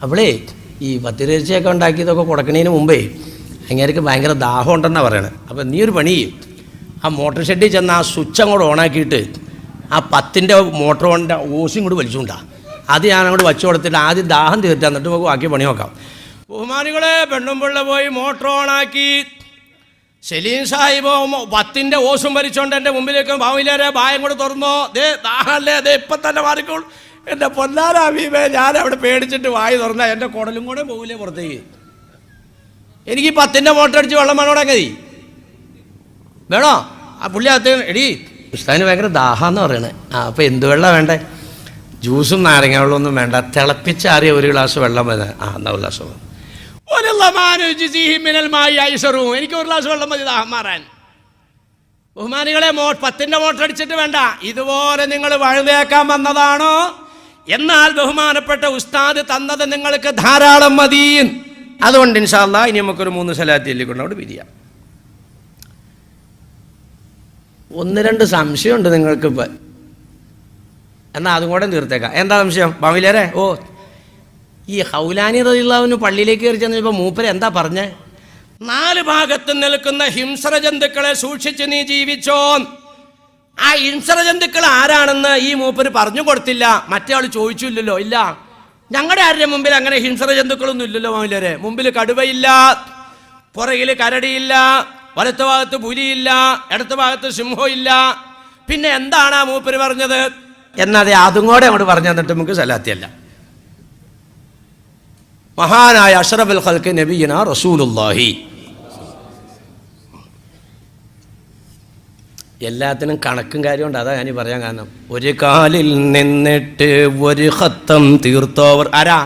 Speaker 1: അവളേ ഈ 10 രൂപയൊക്കെ ഉണ്ടാക്കിയതൊക്കെ കൊടുക്കണതിന് മുമ്പേ അങ്ങേർക്ക് ഭയങ്കര ദാഹം ഉണ്ടെന്നാണ് പറയണത്. അപ്പം നീ ഒരു പണി ചെയ്യും. ആ മോട്ടോർ ഷെഡിൽ ചെന്ന് ആ സ്വിച്ച് അങ്ങോട്ട് ഓണാക്കിയിട്ട് ആ 10ൻ്റെ മോട്ടോർ കൊണ്ട് ഓസും കൂടി വലിച്ചുകൊണ്ടാ. അത് ഞാൻ അങ്ങോട്ട് വച്ചു കൊടുത്തിട്ട് ആദ്യം ദാഹം തീർത്താൽ എന്നിട്ട് നമുക്ക് ബാക്കി പണി നോക്കാം. ബഹുമാനികളെ, പെണ്ണുമ്പിള്ള പോയി മോട്ടോർ ഓണാക്കി. സലീം സാഹിബ് 10ൻ്റെ ഓസും വലിച്ചുകൊണ്ട് എൻ്റെ മുമ്പിലേക്ക് ഭാവിയിലേറെ ബായം കൂടെ തുറന്നോ. ദേ ദാഹമല്ലേ, അതേ ഇപ്പം തന്നെ മാറിക്കോളൂ. എൻ്റെ പൊന്നാര അബീബേ, ഞാനവിടെ പേടിച്ചിട്ട് വായി തുറന്നാൽ എൻ്റെ കുടലും കൂടെ പോകില്ലേ പുറത്തേക്ക്. എനിക്ക് 10ൻ്റെ മോട്ടർ അടിച്ച് വെള്ളം വേണോടെ മതി വേണോ? ആ പുള്ളി അകത്ത് എടി ഉസ്താദിന് ഭയങ്കര ദാഹാന്ന് പറയണേ. അപ്പോൾ എന്ത് വെള്ളം വേണ്ടേ? ജ്യൂസും നാരങ്ങ വെള്ളമൊന്നും വേണ്ട, തിളപ്പിച്ചാറിയ 1 ഗ്ലാസ് വെള്ളം മതി. എന്നാ 1 ഗ്ലാസ് വെള്ളം. എനിക്ക് 1 ഗ്ലാസ് വെള്ളം മതി ദാഹം മാറാൻ. ബഹുമാനികളെ, 10ൻ്റെ മോട്ടർ അടിച്ചിട്ട് വേണ്ട. ഇതുപോലെ നിങ്ങൾ വഴുതേക്കാൻ വന്നതാണോ? എന്നാൽ ബഹുമാനപ്പെട്ട ഉസ്താദ് തന്നത് നിങ്ങൾക്ക് ധാരാളം മതി. അതുകൊണ്ട് ഇൻഷാ അല്ലാഹ് ഇനി നമുക്കൊരു 3 സലാത്ത് ചൊല്ലിക്കൊണ്ട് അവിടെ പിരിയാം. 1-2 സംശയമുണ്ട് നിങ്ങൾക്കിപ്പോൾ. എന്നാൽ അതും കൂടെ തീർത്തേക്കാം. എന്താ സംശയം ഭാവിയിലേറെ? ഈ ഹൗലാനി റളിയല്ലാഹു പള്ളിയിലേക്ക് കയറി ചെന്നപ്പോൾ മൂപ്പര് എന്താ പറഞ്ഞേ? 4 ഭാഗത്ത് നിൽക്കുന്ന ഹിംസ്ര ജന്തുക്കളെ സൂക്ഷിച്ച് നീ ജീവിച്ചോ. ആ ഹിംസ്ര ജന്തുക്കൾ ആരാണെന്ന് ഈ മൂപ്പര് പറഞ്ഞു കൊടുത്തില്ല. മറ്റേ ആൾ ചോദിച്ചില്ലല്ലോ. ഇല്ല, ഞങ്ങളുടെ ആരുടെ മുമ്പിൽ അങ്ങനെ ഹിംസ്ര ജന്തുക്കളൊന്നും ഇല്ലല്ലോ ഭാവിയിലേറെ. മുമ്പിൽ കടുവയില്ല, പുറകിൽ കരടിയില്ല, വലത്ത് ഭാഗത്ത് പുലിയില്ല, ഇടത്ത് ഭാഗത്ത് സിംഹം ഇല്ല. പിന്നെ എന്താണ് ആ മൂപ്പര് പറഞ്ഞത് എന്നതെ അതും കൂടെ അങ്ങോട്ട് പറഞ്ഞു തന്നിട്ട് നമുക്ക് സലാത്തിയല്ല. മഹാനായ അഷ്റഫുൽ ഖൽഖ് നബിയുന റസൂലുള്ളാഹി. എല്ലാത്തിനും കണക്കും കാര്യമുണ്ട്. അതാ ഞാൻ പറയാൻ കാരണം. ഒരു കാലിൽ നിന്നിട്ട് ഒരു ഖത്തം തീർത്തോവർ ആരാ?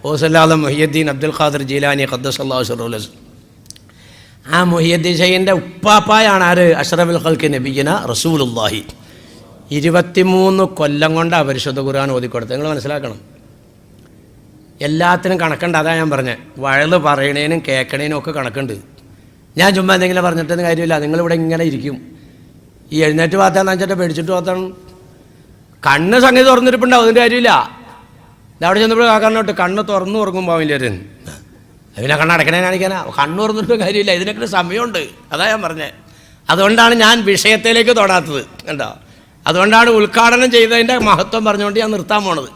Speaker 1: ഓസല്ലാദ മുഹിയുദ്ദീൻ അബ്ദുൽ ഖാദിർ ജീലാനി ഖദ്ദസല്ലാഹു സിർറഹു. ആ മുഹിയുദ്ദീൻ ഷെയ്ഖിൻ്റെ ഉപ്പാപ്പായാണ് ആര്? അഷ്റഫുൽ ഖൽഖ് നബിയുന റസൂലുള്ളാഹി. 23 കൊല്ലം കൊണ്ടാണ് പരിശുദ്ധ ഖുർആൻ ഓതിക്കൊടുത്തത്. നിങ്ങൾ മനസ്സിലാക്കണം. എല്ലാത്തിനും കണക്കുണ്ട്. അതാ ഞാൻ പറഞ്ഞത്. വഴല് പറയണേനും കേൾക്കണേനും ഒക്കെ കണക്കുണ്ട്. ഞാൻ ചുമ്മാ എന്തെങ്കിലും പറഞ്ഞിട്ടൊന്നും കാര്യമില്ല. നിങ്ങളിവിടെ ഇങ്ങനെ ഇരിക്കും. ഈ എഴുന്നേറ്റ് ഭാഗത്താന്ന് വെച്ചിട്ട് പേടിച്ചിട്ട് ഭാഗത്താണ്. കണ്ണ് സംഗതി തുറന്നിരിപ്പുണ്ടാവും, അതിൻ്റെ കാര്യമില്ല. ഇതവിടെ ചെന്നപ്പോൾ കാക്കാനോട്ട് കണ്ണ് തുറന്നു തുറങ്ങുമ്പോൾ അവൻ്റെ പിന്നെ കണ്ണടക്കണേ കാണിക്കാനാ. കണ്ണ് തുറന്നിട്ട് കാര്യമില്ല. ഇതിനൊക്കെ സമയമുണ്ട്. അതാ ഞാൻ പറഞ്ഞത്. അതുകൊണ്ടാണ് ഞാൻ വിഷയത്തിലേക്ക് തൊടാത്തത്. കണ്ടോ? അതുകൊണ്ടാണ് ഉദ്ഘാടനം ചെയ്തതിൻ്റെ മഹത്വം പറഞ്ഞുകൊണ്ട് ഞാൻ നിർത്താൻ പോണത്.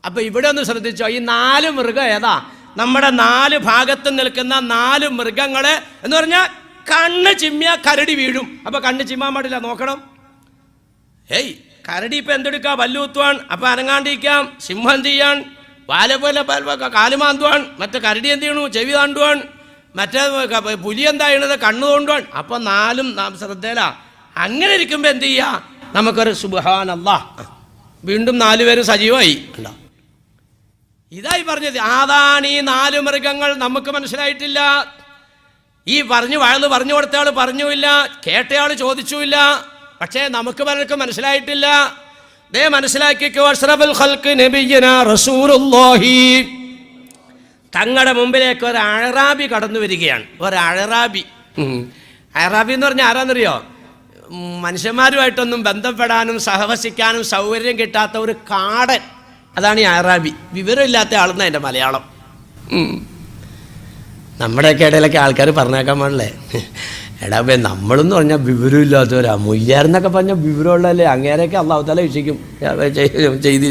Speaker 1: അപ്പോൾ ഇവിടെ ഒന്ന് ശ്രദ്ധിച്ചോ. ഈ 4 മൃഗം ഏതാ? നമ്മുടെ 4 ഭാഗത്ത് നിൽക്കുന്ന 4 മൃഗങ്ങളെ എന്ന് പറഞ്ഞാൽ കണ്ണ് ചിമ്മിയ കരടി വീഴും. അപ്പോൾ കണ്ണ് ചിമ്മാൻ പാടില്ല, നോക്കണം. കരടി ഇപ്പം എന്തെടുക്കാം? വല്ലുത്തുവാൻ. അപ്പം അനങ്ങാണ്ടിരിക്കാം. സിംഹം എന്ത് ചെയ്യാൻ? പോലെ കാലുമാന്തുവാൻ. മറ്റേ കരടി എന്ത് ചെയ്യണു? ചെവി താണ്ടുവാൻ. മറ്റേ പുലി എന്താ ചെയ്യണത്? കണ്ണ് തോണ്ടുവാൻ. അപ്പം 4 നാം ശ്രദ്ധയില. അങ്ങനെ ഇരിക്കുമ്പോൾ എന്ത് ചെയ്യുക? നമുക്കൊരു സുബ്ഹാനല്ലാഹ് വീണ്ടും 4 പേരും സജീവമായി. ഇതായി പറഞ്ഞത്. അതാണ് ഈ 4 മൃഗങ്ങൾ. നമുക്ക് മനസ്സിലായിട്ടില്ല. ഈ വയല് പറഞ്ഞു കൊടുത്തയാൾ പറഞ്ഞുമില്ല, കേട്ടയാൾ ചോദിച്ചുമില്ല. പക്ഷേ നമുക്ക് പലർക്കും മനസ്സിലായിട്ടില്ല. ദേ മനസ്സിലാക്കിക്കോ. അഷ്റഫുൽ ഖൽഖ് നബിയ്യനാ റസൂലുള്ളാഹി തങ്ങളുടെ മുമ്പിലേക്ക് ഒരു അഴറാബി കടന്നു വരികയാണ്. ഒരു അഴറാബി. അഴറാബി എന്ന് പറഞ്ഞാൽ ആരാന്നറിയോ? മനുഷ്യന്മാരുമായിട്ടൊന്നും ബന്ധപ്പെടാനും സഹവസിക്കാനും സൗകര്യം കിട്ടാത്ത ഒരു കാടൻ. അതാണ് ഈ അഴറാബി. വിവരമില്ലാത്ത ആളെന്നാണ് എൻ്റെ മലയാളം. നമ്മുടെയൊക്കെ ഇടയിലൊക്കെ ആൾക്കാർ പറഞ്ഞേക്കാൻ പാടില്ലേ, എടാ നമ്മളെന്ന് പറഞ്ഞാൽ വിവരമില്ലാത്തവരാ. മുയ്യാരെന്നൊക്കെ പറഞ്ഞാൽ വിവരമുള്ളതല്ലേ, അങ്ങേരെയൊക്കെ അള്ളാഹു തആല രക്ഷിക്കും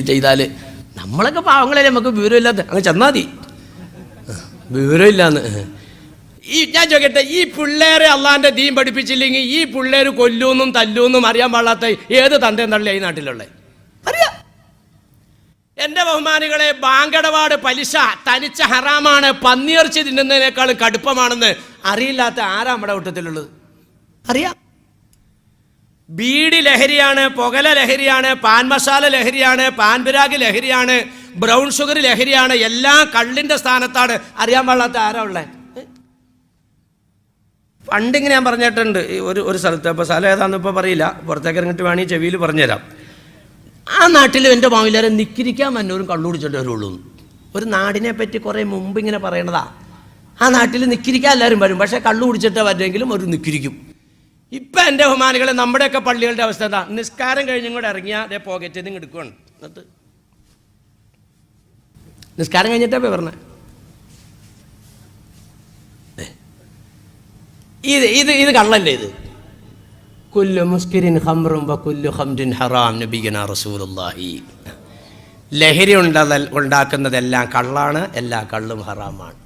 Speaker 1: ചെയ്താൽ. നമ്മളൊക്കെ പാവങ്ങളല്ലേ, നമുക്ക് വിവരമില്ലാത്ത. അങ്ങ് ചെന്നാൽ മതി, വിവരമില്ലാന്ന്. ഞാൻ ചോദിക്കട്ടെ, ഈ പിള്ളേരെ അള്ളാഹിൻ്റെ ദീൻ പഠിപ്പിച്ചില്ലെങ്കിൽ ഈ പിള്ളേർ കൊല്ലൂന്നും തല്ലൂന്നും അറിയാൻ പാടാത്ത ഏത് തന്തയും തള്ളിയായി ഈ നാട്ടിലുള്ളത്? അറിയാം. എൻ്റെ ബഹുമാനികളെ, ബാങ്കടപാട് പലിശ തനിച്ച ഹറാമാണ്, പന്നിയിറച്ചി തിന്നുന്നതിനേക്കാളും കടുപ്പമാണെന്ന് അറിയില്ലാത്ത ആരാ നമ്മുടെ കൂട്ടത്തിലുള്ളത്? അറിയാം. ബീഡി ലഹരിയാണ്, പുകല ലഹരിയാണ്, പാൻ മസാല ലഹരിയാണ്, പാൻപിരാഗ് ലഹരിയാണ്, ബ്രൗൺ ഷുഗർ ലഹരിയാണ്, എല്ലാം കള്ളിൻ്റെ സ്ഥാനത്താണ്. അറിയാൻ പാടാത്ത ആരാ ഉള്ളത്? പണ്ടിങ്ങനെ ഞാൻ പറഞ്ഞിട്ടുണ്ട് ഒരു സ്ഥലത്ത്. അപ്പോൾ സ്ഥലം ഏതാണെന്ന് ഇപ്പോൾ പറയില്ല, പുറത്തേക്ക് ഇറങ്ങിയിട്ട് വേണമെങ്കിൽ ചെവിയിൽ പറഞ്ഞുതരാം. ആ നാട്ടിൽ എൻ്റെ മാവില്ലാരെ നിക്കിരിക്കാൻ വന്നവരും കള്ളു കുടിച്ചിട്ട് വരുള്ളൂ. ഒരു നാടിനെ പറ്റി കുറേ മുമ്പ് ഇങ്ങനെ പറയണതാ. ആ നാട്ടിൽ നിക്കിരിക്കാൻ എല്ലാവരും വരും, പക്ഷേ കള്ളു കുടിച്ചിട്ട് വരുമെങ്കിലും ഒരു നിക്കിരിക്കും. ഇപ്പം എൻ്റെ ബഹുമാനികളെ, നമ്മുടെയൊക്കെ പള്ളികളുടെ അവസ്ഥ എന്താ? നിസ്കാരം കഴിഞ്ഞും കൂടെ ഇറങ്ങിയാൽ അതേ പോക്കറ്റിൽ നിന്ന് എടുക്കുകയാണ്. എന്നിട്ട് നിസ്കാരം കഴിഞ്ഞിട്ടാ പോയി പറഞ്ഞത്. ഇത് കള്ളല്ലേ? ഇത് കുല്ലു മുസ്കിരിൻ ഖംറും വകുല്ലു ഖംറിൻ ഹറാം നബിയനാ റസൂലുള്ളാഹി. ലഹരി ഉണ്ടാക്കുന്നതെല്ലാം കള്ളാണ്, എല്ലാ കള്ളും ഹറാമാണ്.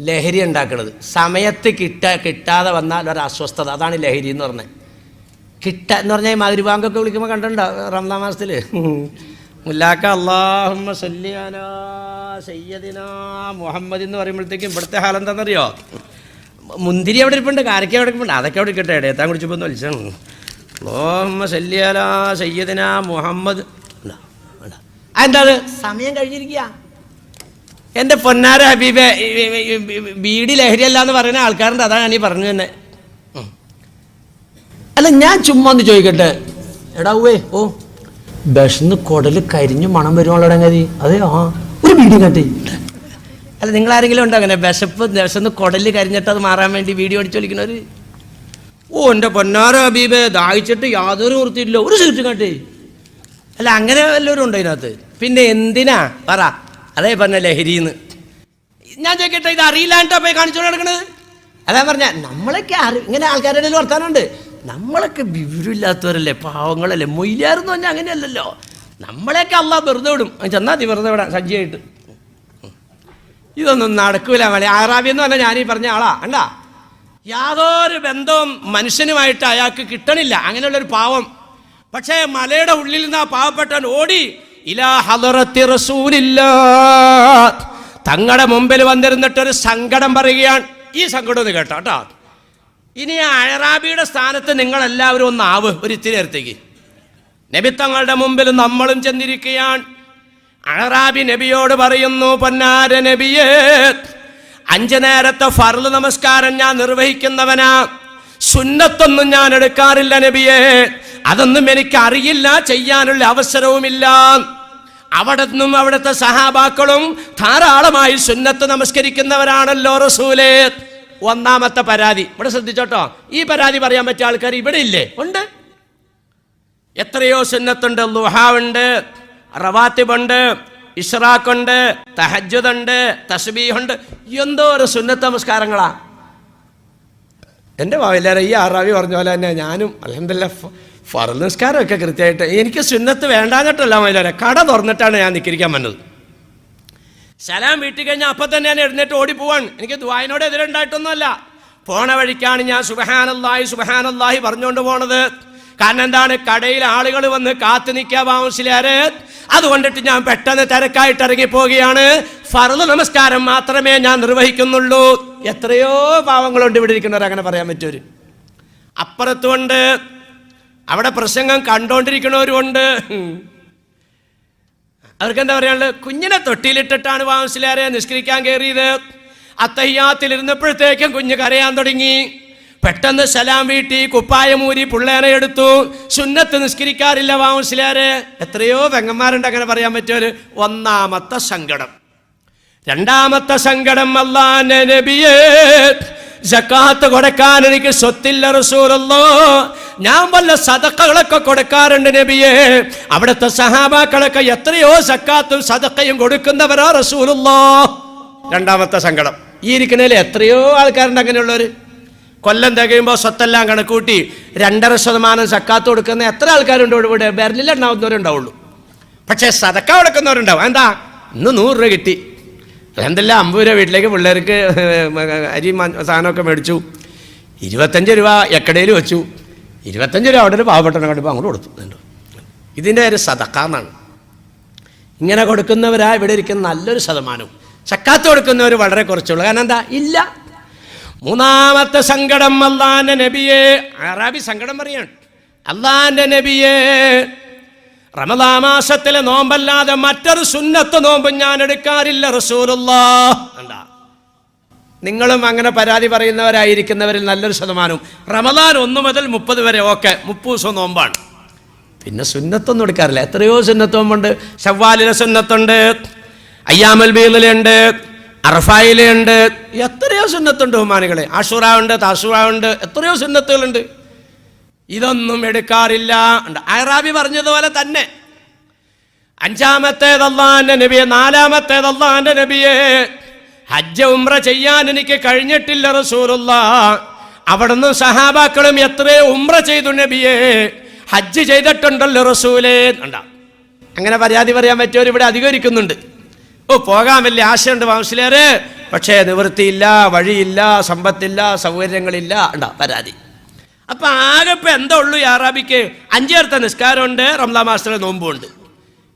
Speaker 1: ലഹരി ഉണ്ടാക്കുന്നത് സമയത്ത് കിട്ടാതെ വന്നാൽ ഒരു അസ്വസ്ഥത, അതാണ് ലഹരി എന്ന് പറഞ്ഞത്. എന്ന് പറഞ്ഞാൽ മഗ്‌രിബാങ്കൊക്കെ വിളിക്കുമ്പോൾ കണ്ടിട്ടുണ്ടോ റമദാൻ മാസത്തിൽ? മുല്ലാക്ക അല്ലാഹുമ്മ സല്ലി അലാ സയ്യിദിനാ മുഹമ്മദ് എന്ന് പറയുമ്പോഴത്തേക്കും ഇവിടുത്തെ ഹാലെന്താണെന്നറിയോ? മുന്തിരി അവിടെ ഇരിപ്പുണ്ട്, കാരക്ക അവിടെ ഇരിപ്പുണ്ട്, അതൊക്കെ അവിടെ ഇരിക്കട്ടെ, ഇടയത്താൻ കുടിച്ചപ്പോൾ ഒന്ന് വലിച്ചാണ്. അല്ലാഹുമ്മ സല്ലി അലാ സയ്യിദിനാ മുഹമ്മദ്. അതെന്താ? സമയം കഴിഞ്ഞിരിക്കുക. എൻ്റെ പൊന്നാര ഹബീബെ, ബീഡി ലഹരിയല്ല എന്ന് പറയുന്ന ആൾക്കാരുണ്ട്. അതാണ് ഞാൻ ഈ പറഞ്ഞു തന്നെ. അല്ല, ഞാൻ ചുമ്മാ ഒന്ന് ചോദിക്കട്ടെ, എടാ ഓ ബസ്ന്ന് കുടല് കരിഞ്ഞു മണം വരുവാളടങ്ങി. അതെ, ഒരു ബീഡി കട്ടി. അല്ല, നിങ്ങളാരെങ്കിലും ഉണ്ടോ അങ്ങനെ വിശന്ന് കുടല് കരിഞ്ഞിട്ട് അത് മാറാൻ വേണ്ടി വീഡിയോ അടിച്ചു വലിക്കുന്നവർ? എൻ്റെ പൊന്നാര ഹബീബെ, ദാഹിച്ചിട്ട് യാതൊരു വൃത്തിയില്ല, ഒരു സീറ്റ് കട്ടി. അല്ല, അങ്ങനെ വല്ലവരും ഉണ്ടോ ഇതിനകത്ത്? പിന്നെ എന്തിനാ പറ? അതേ പറഞ്ഞ ലഹരിന്ന്. ഞാൻ ചോദിക്കട്ടെ, ഇത് അറിയില്ലാണ്ടാ പോയി കാണിച്ചോണ്ട് നടക്കണത്? അതാ പറഞ്ഞ നമ്മളൊക്കെ ഇങ്ങനെ ആൾക്കാരുടെ ഇടയിൽ വർത്താനുണ്ട്. നമ്മളൊക്കെ വിവരമില്ലാത്തവരല്ലേ, പാവങ്ങളല്ലേ. മൊയ്ലാരെന്ന് പറഞ്ഞാൽ അങ്ങനെയല്ലല്ലോ. നമ്മളെയൊക്കെ അള്ളാഹ് വെറുതെ വിടും. ചെന്നാൽ മതി, വെറുതെ വിടാം സജ്ജയായിട്ട്. ഇതൊന്നും നടക്കൂല. അറാബി എന്ന് പറഞ്ഞാൽ ഞാനീ പറഞ്ഞ ആളാ. കണ്ടാ, യാതൊരു ബന്ധവും മനുഷ്യനുമായിട്ട് അയാൾക്ക് കിട്ടണില്ല, അങ്ങനെയുള്ളൊരു പാവം. പക്ഷേ മലയുടെ ഉള്ളിൽ നിന്ന് ആ പാവപ്പെട്ടവൻ ഓടി ഇലാ ഹദറത്തി റസൂലില്ലാഹ്, തങ്ങളുടെ മുമ്പിൽ വന്നിരുന്നിട്ടൊരു സങ്കടം പറയുകയാണ്. ഈ സങ്കടം ഒന്ന് കേട്ടോ. ഇനി ആ അഴറാബിയുടെ സ്ഥാനത്ത് നിങ്ങളെല്ലാവരും ഒന്നാവ്, ഒരു ഇത്തിരി നേരത്തേക്ക്. നബി തങ്ങളുടെ മുമ്പിൽ നമ്മളും ചെന്നിരിക്കുകയാണ്. അഴറാബി നബിയോട് പറയുന്നു, പൊന്നാര നബിയേ, 5 നേരത്തെ ഫർള് നമസ്കാരം ഞാൻ നിർവഹിക്കുന്നവനാ, സുന്നത്തൊന്നും ഞാൻ എടുക്കാറില്ല നബിയേ, അതൊന്നും എനിക്ക് അറിയില്ല, ചെയ്യാനുള്ള അവസരവുമില്ല. അവിടുന്നും അവിടുത്തെ സഹാബാക്കളും ധാരാളമായി സുന്നത്ത് നമസ്കരിക്കുന്നവരാണല്ലോ റസൂലേ. ഒന്നാമത്തെ പരാതി ഇവിടെ ശ്രദ്ധിച്ചോട്ടോ. ഈ പരാതി പറയാൻ പറ്റിയ ആൾക്കാർ ഇവിടെ ഇല്ലേ? ഉണ്ട്. എത്രയോ സുന്നത്തുണ്ട്. ളുഹാവുണ്ട്, റവാത്തിബുണ്ട്, ഇഷ്റാഖുണ്ട്, തഹജ്ജുദുണ്ട്, തസ്ബീഹുണ്ട്. എന്തോ ഒരു സുന്നത്ത് നമസ്കാരങ്ങളാ. എൻ്റെ എല്ലാവരും ഈ അറാബി പറഞ്ഞ പോലെ തന്നെ ഞാനും അൽഹംദുലില്ലാഹ് ഫർള് നിസ്കാരമൊക്കെ കൃത്യമായിട്ട്. എനിക്ക് സുന്നത്ത് വേണ്ടാഞ്ഞിട്ടല്ല മൈലാരെ, കട തുറന്നിട്ടാണ് ഞാൻ നിൽക്കിരിക്കാൻ വന്നത്. സലാം വീട്ടിൽ കഴിഞ്ഞാൽ അപ്പം തന്നെ ഞാൻ എഴുന്നേറ്റ് ഓടിപ്പോവാണ്. എനിക്ക് ദുആയിനോട് എതിരുണ്ടായിട്ടൊന്നുമല്ല. പോണ വഴിക്കാണ് ഞാൻ സുബ്ഹാനല്ലാഹി സുബ്ഹാനല്ലാഹി പറഞ്ഞുകൊണ്ട് പോണത്. കാരണം എന്താണ്? കടയിൽ ആളുകൾ വന്ന് കാത്തു നിൽക്കുക ബാവുസിലാര്. അതുകൊണ്ടിട്ട് ഞാൻ പെട്ടെന്ന് തിരക്കായിട്ട് ഇറങ്ങിപ്പോവുകയാണ്. ഫർള് നമസ്കാരം മാത്രമേ ഞാൻ നിർവഹിക്കുന്നുള്ളൂ. എത്രയോ പാവങ്ങളുണ്ട് ഇവിടെ ഇരിക്കുന്നവർ, അങ്ങനെ പറയാൻ പറ്റുമൊരു. അപ്പുറത്തുണ്ട് അവിടെ പ്രസംഗം കണ്ടോണ്ടിരിക്കണവരുമുണ്ട്. അവർക്കെന്താ പറയാനുള്ളത്? കുഞ്ഞിനെ തൊട്ടിയിലിട്ടിട്ടാണ് വാമസിലാരെ നിസ്കരിക്കാൻ കയറിയത്. അത്തഹിയാത്തിൽ ഇരുന്നപ്പോഴത്തേക്കും കുഞ്ഞ് കരയാൻ തുടങ്ങി. പെട്ടെന്ന് സലാം വീട്ടി കുപ്പായമൂരി പിള്ളേനെ എടുത്തു. സുന്നത്ത് നിസ്കരിക്കാറില്ല വാമസിലാരെ. എത്രയോ പെങ്ങന്മാരുണ്ട് അങ്ങനെ പറയാൻ പറ്റിയൊരു. ഒന്നാമത്തെ സങ്കടം. രണ്ടാമത്തെ സങ്കടം, അല്ലാഹുവിന്റെ നബിയേ, സക്കാത്ത് കൊടുക്കാൻ എനിക്ക് സ്വത്തില്ല റസൂലുള്ളാഹ്. ഞാൻ വല്ല സദഖകളൊക്കെ കൊടുക്കാറുണ്ട് നബിയേ. അവിടുത്തെ സഹാബാക്കളൊക്കെ എത്രയോ സക്കാത്തും സദഖയും കൊടുക്കുന്നവരാ റസൂലുള്ളാഹ്. രണ്ടാമത്തെ സങ്കടം. ഈ ഇരിക്കുന്നതിൽ എത്രയോ ആൾക്കാരുണ്ട് അങ്ങനെയുള്ളവർ. കൊല്ലം തികയുമ്പോൾ സ്വത്തെല്ലാം കണക്കൂട്ടി 2.5% സക്കാത്ത് കൊടുക്കുന്ന എത്ര ആൾക്കാരുണ്ട് ഇവിടെ? ബെർലിലുണ്ടാവുന്നവരുണ്ടാവുള്ളൂ. പക്ഷേ സദക്ക കൊടുക്കുന്നവരുണ്ടാവും. എന്താ? ഇന്ന് 100 രൂപ കിട്ടി, അൽഹംദുലില്ലാ 50 രൂപ വീട്ടിലേക്ക് പിള്ളേർക്ക് അരി സാധനമൊക്കെ മേടിച്ചു. 25 രൂപ എക്കടയിൽ വെച്ചു. 25 രൂപ അവിടെ ഒരു പാവപ്പെട്ടവനെ കണ്ടപ്പോൾ അങ്ങോട്ട് കൊടുത്തു. ഇതിൻ്റെ പേര് സദക്ക എന്നാണ്. ഇങ്ങനെ കൊടുക്കുന്നവരാ ഇവിടെ ഇരിക്കുന്ന നല്ലൊരു ശതമാനവും. സക്കാത്ത് കൊടുക്കുന്നവർ വളരെ കുറച്ചുള്ളൂ. കാരണം എന്താ? ഇല്ല. മൂന്നാമത്തെ സങ്കടം, അല്ലാഹുവിന്റെ നബിയേ, അറാബി സങ്കടം പറയാണ്. അല്ലാഹുവിന്റെ നബിയേ, റമദാൻ മാസത്തിലെ നോമ്പല്ലാതെ മറ്റൊരു സുന്നത്ത് നോമ്പ് ഞാൻ എടുക്കാറില്ല റസൂലുള്ളാഹ്. എന്താ? നിങ്ങളും അങ്ങനെ പരാതി പറയുന്നവരായിരിക്കുന്നവരിൽ നല്ലൊരു ശതമാനവും റമദാൻ 1 മുതൽ 30 വരെ ഓക്കെ 30 ദിവസം നോമ്പാണ്. പിന്നെ സുന്നത്തൊന്നും എടുക്കാറില്ല. എത്രയോ സുന്നത്ത് നോമ്പുണ്ട്. ശവ്വാലിലെ സുന്നത്തുണ്ട്, അയ്യാമുൽ ബീദിലുണ്ട്, അറഫായിലുണ്ട്, എത്രയോ സുന്നത്തുണ്ട് ബഹുമാനികളെ. ആഷൂറ ഉണ്ട്, താഷൂറ ഉണ്ട്, എത്രയോ സുന്നത്തുകളുണ്ട്. ഇതൊന്നും എടുക്കാറില്ല. അറാബി പറഞ്ഞതുപോലെ തന്നെ. അഞ്ചാമത്തേത് അല്ലാഹുവിന്റെ നബിയെ. നാലാമത്തേത് അല്ലാഹുവിന്റെ നബിയെ, ഹജ്ജ് ഉംറ ചെയ്യാൻ എനിക്ക് കഴിഞ്ഞിട്ടില്ല റസൂലുള്ളാഹ്. അവിടുന്ന് സഹാബാക്കളും എത്രയോ ഉംറ ചെയ്തു നബിയെ, ഹജ്ജ് ചെയ്തിട്ടുണ്ടല്ലോ റസൂലേ. അങ്ങനെ പരാതി പറയാൻ പറ്റിയവർ ഇവിടെ അധികരിക്കുന്നുണ്ട്. പോകാൻ വലിയ ആശയുണ്ട് വാമസിലേറെ, പക്ഷേ നിവൃത്തിയില്ല, വഴിയില്ല, സമ്പത്തില്ല, സൗകര്യങ്ങളില്ല. പരാതി. അപ്പൊ ആകെ ഇപ്പൊ എന്താ ഉള്ളൂ ഈ അറാബിക്ക്? 5 നേരത്തെ നിസ്കാരമുണ്ട്, റമദാൻ മാസത്തിലെ നോമ്പുണ്ട്.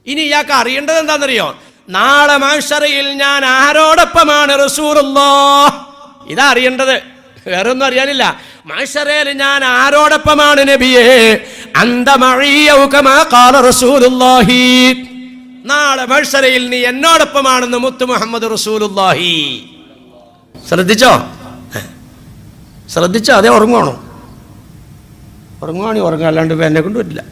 Speaker 1: ഇനി ഇയാൾക്ക് അറിയേണ്ടത് എന്താണെന്നറിയോ? നാളെ മഹ്ശറയിൽ ഞാൻ ആരോടൊപ്പമാണ് റസൂലുള്ളാഹ്. ഇതാ അറിയേണ്ടത്, വേറെ ഒന്നും അറിയാനില്ല. മഹ്ശറയിൽ ഞാൻ ആരോടൊപ്പമാണ് നബിയേ? അന്ത മഅീയ കമാ ഖാല റസൂലുള്ളാഹി. നാളെ മഹ്ശറയിൽ നീ എന്നോടൊപ്പമാണെന്ന് മുത്ത് മുഹമ്മദ് റസൂലുള്ളാഹി. ശ്രദ്ധിച്ചോ? അതേ ഉറങ്ങുവാണോ? ഉറങ്ങുവാണെങ്കിൽ ഉറങ്ങുക, അല്ലാണ്ട് ഇപ്പം എന്നെ കൊണ്ട് പറ്റില്ല.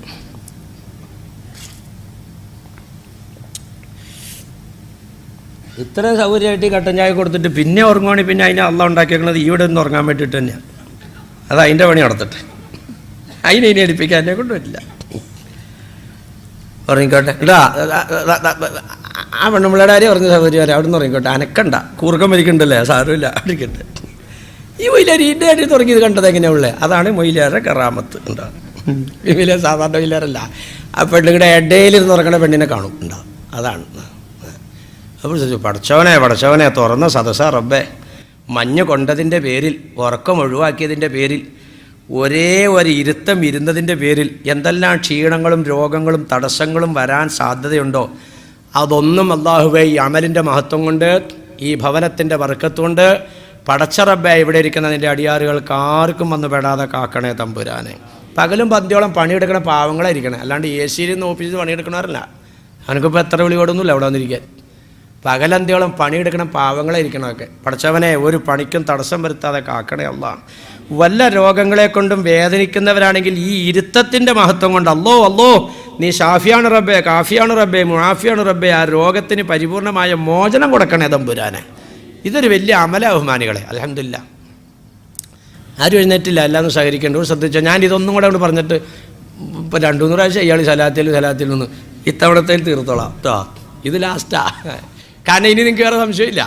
Speaker 1: ഇത്രയും സൗകര്യമായിട്ട് കട്ടൻ ചായ കൊടുത്തിട്ട് പിന്നെ ഉറങ്ങുവാണെങ്കിൽ പിന്നെ അതിനെ അള്ളാഹ് ഉണ്ടാക്കിയേക്കുന്നത് ഇവിടെ നിന്ന് ഉറങ്ങാൻ വേണ്ടിയിട്ട് തന്നെയാണ്. അത് അതിൻ്റെ പണി നടത്തട്ടെ. അതിനെ ഇനി എടുപ്പിക്കാൻ എന്നെ കൊണ്ട് പറ്റില്ല. ഉറങ്ങിക്കോട്ടെ. ആ പെണ്ണുമ്പിള്ളയുടെ കാര്യം ഉറങ്ങുന്ന സൗകര്യം അവിടെ നിന്ന് ഉറങ്ങിക്കോട്ടെ. അനക്കണ്ട, കൂർക്കം വലിക്കണ്ടല്ലേ, സാരമില്ല, അടിക്കട്ടെ. ഈ മൊയിലാർ ഇതിൻ്റെ അടി തുടങ്ങിയത് കണ്ടത് എങ്ങനെയാ ഉള്ളത്? അതാണ് മൊയിലാരുടെ കറാമത്ത്. ഉണ്ടാവും വലിയ സാധാരണ മൊയിലാരല്ല. ആ പെണ്ണുങ്ങളുടെ ഇടയിലിരുന്ന് ഉറങ്ങണ പെണ്ണിനെ കാണും. ഉണ്ടാവും. അതാണ്. അപ്പോൾ പടച്ചവനെ തുറന്ന സദസ്സ റബ്ബേ, മഞ്ഞ് കൊണ്ടതിൻ്റെ പേരിൽ, ഉറക്കം ഒഴിവാക്കിയതിൻ്റെ പേരിൽ, ഒരേ ഒരു ഇരുത്തം ഇരുന്നതിൻ്റെ പേരിൽ എന്തെല്ലാം ക്ഷീണങ്ങളും രോഗങ്ങളും തടസ്സങ്ങളും വരാൻ സാധ്യതയുണ്ടോ അതൊന്നും അല്ലാഹുവേ ഈ അമലിൻ്റെ മഹത്വം കൊണ്ട്, ഈ ഭവനത്തിൻ്റെ ബർക്കത്തുകൊണ്ട് പടച്ച റബ്ബേ ഇവിടെ ഇരിക്കുന്ന നിൻ്റെ അടിയാറുകൾക്ക് ആർക്കും വന്ന് പെടാതെ കാക്കണേ തമ്പുരാനെ. പകലും പന്തിയോളം പണിയെടുക്കണ പാവങ്ങളായിരിക്കണേ, അല്ലാണ്ട് AC-യിൽ നിന്ന് ഓഫീസിൽ പണിയെടുക്കണവരല്ല. അവനക്കിപ്പോൾ എത്ര വിളിയോടൊന്നുമില്ല അവിടെ വന്നിരിക്കാൻ. പകലന്തിയോളം പണിയെടുക്കണം പാവങ്ങളായിരിക്കണമൊക്കെ. പടച്ചവനെ ഒരു പണിക്കും തടസ്സം വരുത്താതെ കാക്കണേ അല്ലാഹ്. വല്ല രോഗങ്ങളെ കൊണ്ടും വേദനിക്കുന്നവരാണെങ്കിൽ ഈ ഇരുത്തത്തിൻ്റെ മഹത്വം കൊണ്ട് അല്ലോ നീ ഷാഫിയാണ് റബ്ബേ, കാഫിയാണ് റബ്ബേ, മുആഫിയാണ് റബ്ബേ, ആ രോഗത്തിന് പരിപൂർണമായ മോചനം കൊടുക്കണേ തമ്പുരാനെ. ഇതൊരു വലിയ അമല ബഹുമാനികളെ. അൽഹംദുലില്ലാ. ആരും എഴുന്നേറ്റില്ല, എല്ലാവരും സഹകരിക്കേണ്ടത് ശ്രദ്ധിച്ചോ. ഞാൻ ഇതൊന്നും കൂടെ കൊണ്ട് പറഞ്ഞിട്ട് ഇപ്പോൾ 2-3 പ്രാവശ്യം ഇയാൾ സലാത്തിൽ നിന്ന് ഇത്തവണത്തേൽ തീർത്തോളാം കേട്ടോ. ഇത് ലാസ്റ്റാ. കാരണം ഇനി നിങ്ങൾക്ക് വേറെ സംശയമില്ല.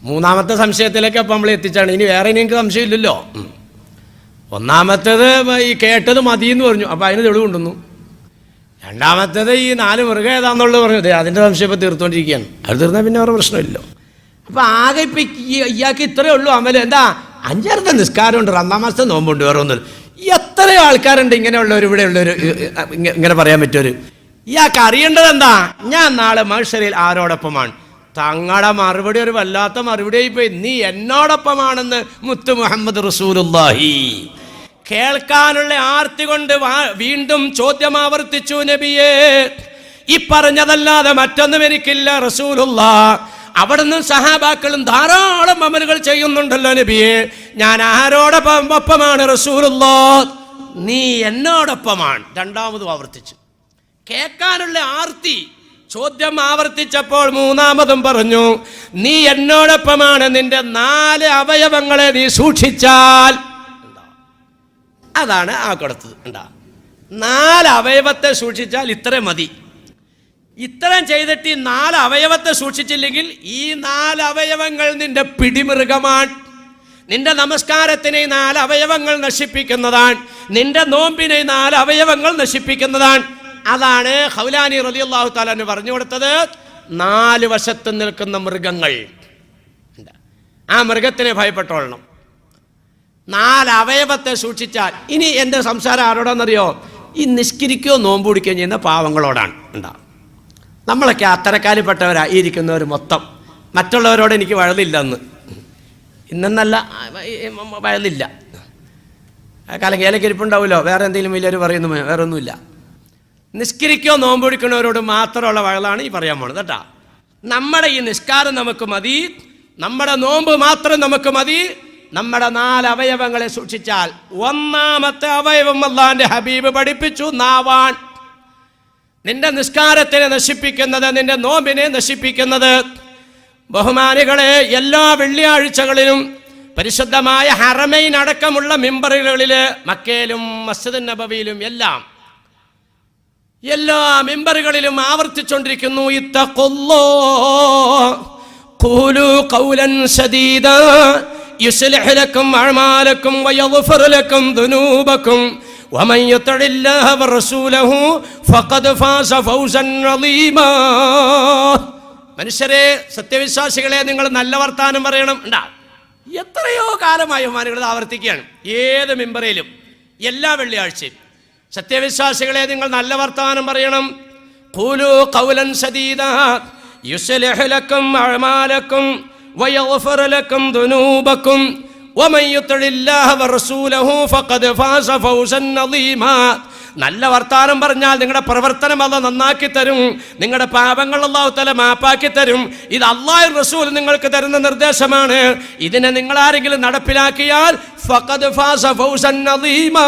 Speaker 1: മൂന്നാമത്തെ സംശയത്തിലേക്ക് അപ്പം നമ്മൾ എത്തിച്ചാണ്. ഇനി വേറെ നിങ്ങൾക്ക് സംശയമില്ലല്ലോ. ഒന്നാമത്തേത് ഈ കേട്ടത് മതിയെന്ന് പറഞ്ഞു, അപ്പോൾ അതിന് തെളിവ് കൊണ്ടുവന്നു. രണ്ടാമത്തേത് ഈ 4 മൃഗം ഏതാണെന്നുള്ളത് പറഞ്ഞു, അതിൻ്റെ സംശയം ഇപ്പോൾ തീർത്തുകൊണ്ടിരിക്കുകയാണ്. അത് തീർന്നാൽ പിന്നെ വേറെ പ്രശ്നമില്ലല്ലോ. അപ്പോൾ ആകെ ഇപ്പം ഇയാൾക്ക് ഇത്രയേ ഉള്ളൂ അമല്. എന്താ? 5 നേരത്തെ നിസ്കാരമുണ്ട്, റമദാൻ മാസത്തെ നോമ്പുണ്ട്, വേറെ ഒന്നുമില്ല. എത്രയോ ആൾക്കാരുണ്ട് ഇങ്ങനെയുള്ളവർ, ഇവിടെ ഉള്ളവർ, ഇങ്ങനെ പറയാൻ പറ്റുമൊരു. ഇയാൾക്ക് അറിയേണ്ടത് എന്താ? ഞാൻ നാളെ മഹ്ശറിൽ ആരോടൊപ്പമാണ്? തങ്ങളുടെ മറുപടി ഒരു വല്ലാത്ത മറുപടി ആയിപ്പോയി. നീ എന്നോടൊപ്പമാണെന്ന് മുത്ത് മുഹമ്മദ് റസൂലുള്ളാഹി. കേൾക്കാനുള്ള ആർത്തി കൊണ്ട് വീണ്ടും ചോദ്യം ആവർത്തിച്ചു, നബിയേ ഈ പറഞ്ഞതല്ലാതെ മറ്റൊന്നും എനിക്കില്ല റസൂലുള്ളാഹ്. അവിടുന്ന് സഹാബാക്കളും ധാരാളം അമലുകൾ ചെയ്യുന്നുണ്ടല്ലോ നബിയെ, ഞാൻ ആരോടൊപ്പമാണ് റസൂലുള്ളാഹ്? നീ എന്നോടൊപ്പമാണ്. രണ്ടാമതും ആവർത്തിച്ചു. കേൾക്കാനുള്ള ആർത്തി ചോദ്യം ആവർത്തിച്ചപ്പോൾ മൂന്നാമതും പറഞ്ഞു, നീ എന്നോടൊപ്പമാണ്, നിന്റെ 4 അവയവങ്ങളെ നീ സൂക്ഷിച്ചാൽ. അതാണ് ആ കൊടുത്തത്. 4 അവയവത്തെ സൂക്ഷിച്ചാൽ ഇത്ര മതി. ഇത്രയും ചെയ്തിട്ട് ഈ 4 അവയവത്തെ സൂക്ഷിച്ചില്ലെങ്കിൽ ഈ 4 അവയവങ്ങൾ നിന്റെ പിടിമൃഗമാണ്. നിന്റെ നമസ്കാരത്തിനെ 4 അവയവങ്ങൾ നശിപ്പിക്കുന്നതാണ്. നിന്റെ നോമ്പിനെ 4 അവയവങ്ങൾ നശിപ്പിക്കുന്നതാണ്. അതാണ് ഖൗലാനി റളിയല്ലാഹു തആല അൻഹു പറഞ്ഞു കൊടുത്തത്. 4 വശത്ത് നിൽക്കുന്ന മൃഗങ്ങൾ, ആ മൃഗത്തിനെ ഭയപ്പെട്ടോളണം. 4 അവയവത്തെ സൂക്ഷിച്ചാൽ. ഇനി എൻ്റെ സംസാരം ആരോടാണെന്നറിയോ? ഈ നിസ്കരിക്കുകയോ നോമ്പ് പിടിക്കുകയോ ചെയ്യുന്ന പാവങ്ങളോടാണ്. നമ്മളൊക്കെ അത്തരക്കാലിൽപ്പെട്ടവരാ ഈ ഇരിക്കുന്നവർ മൊത്തം. മറ്റുള്ളവരോട് എനിക്ക് വഴലില്ലെന്ന്, ഇന്നെന്നല്ല വഴലില്ല. കലങ്കേലൊക്കെ ഇരിപ്പുണ്ടാവുമല്ലോ, വേറെ എന്തെങ്കിലും വലിയൊരു പറയുന്നു, വേറെ ഒന്നുമില്ല. നിസ്കരിക്കോ നോമ്പ് പിടിക്കുന്നവരോട് മാത്രമുള്ള വഴലാണ് ഈ പറയാൻ പോണത് കേട്ടാ. നമ്മുടെ ഈ നിസ്കാരം നമുക്ക് മതി, നമ്മുടെ നോമ്പ് മാത്രം നമുക്ക് മതി. നമ്മുടെ 4 അവയവങ്ങളെ സൂക്ഷിച്ചാൽ ഒന്നാമത്തെ അവയവം അല്ലാഹുവിന്റെ ഹബീബ് പഠിപ്പിച്ചു, നാവാൻ. നിന്റെ നിസ്കാരത്തിനെ നശിപ്പിക്കുന്നത്, നിന്റെ നോമ്പിനെ നശിപ്പിക്കുന്നത്. ബഹുമാനികളെ, എല്ലാ വെള്ളിയാഴ്ചകളിലും പരിശുദ്ധമായ ഹറമൈൻ അടക്കമുള്ള മിമ്പറുകളിൽ, മക്കയിലും മസ്ജിദ് നബവിയിലും എല്ലാ മിമ്പറുകളിലും ആവർത്തിച്ചുകൊണ്ടിരിക്കുന്നു, ഇത്തഖുല്ലാഹ് ഖൂലു ഖൗലൻ സദീദാ യുസ്ലിഹ് ലക്കും അഅമാലക്കും വയഗ്ഫിർ ലക്കും ദുനൂബക്കും വമൻ യുതിഇല്ലാഹ വറസൂലഹു ഫഖദ് ഫാസ ഫൗസൻ അളീമാ. മനുഷ്യരെ, സത്യവിശ്വാസികളെ, നിങ്ങൾ നല്ല വർത്താനം പറയണം. എത്രയോ കാലമായി ബഹുമാനികൾ ആവർത്തിക്കുകയാണ് ഏത് മിമ്പറിലും, എല്ലാ വെള്ളിയാഴ്ചയും. സത്യവിശ്വാസികളെ, നിങ്ങൾ നല്ല വർത്താനം പറയണം. ഖൂലു ഖൗലൻ സദീദാ യുസ്ലിഹ് ലക്കും അഅമാലക്കും വയഗ്ഫിർ ലക്കും ദുനൂബക്കും വമൻ യുതിഇല്ലാഹ വറസൂലഹു ഫഖദ് ഫാസ ഫൗസൻ അളീമാ. നല്ല വർത്താനം പറഞ്ഞാൽ നിങ്ങളുടെ പ്രവർത്തനം അല്ലാഹു നന്നാക്കി തരും, നിങ്ങളുടെ പാപങ്ങൾ അല്ലാഹു തആല മാപ്പാക്കി തരും. ഇത് അല്ലാഹുവിന്റെ റസൂൽ നിങ്ങൾക്ക് തരുന്ന നിർദ്ദേശമാണ്. ഇതിനെ നിങ്ങൾ ആരെങ്കിലും നടപ്പിലാക്കിയാൽ ഫഖദ് ഫാസ ഫൗസൻ അളീമാ,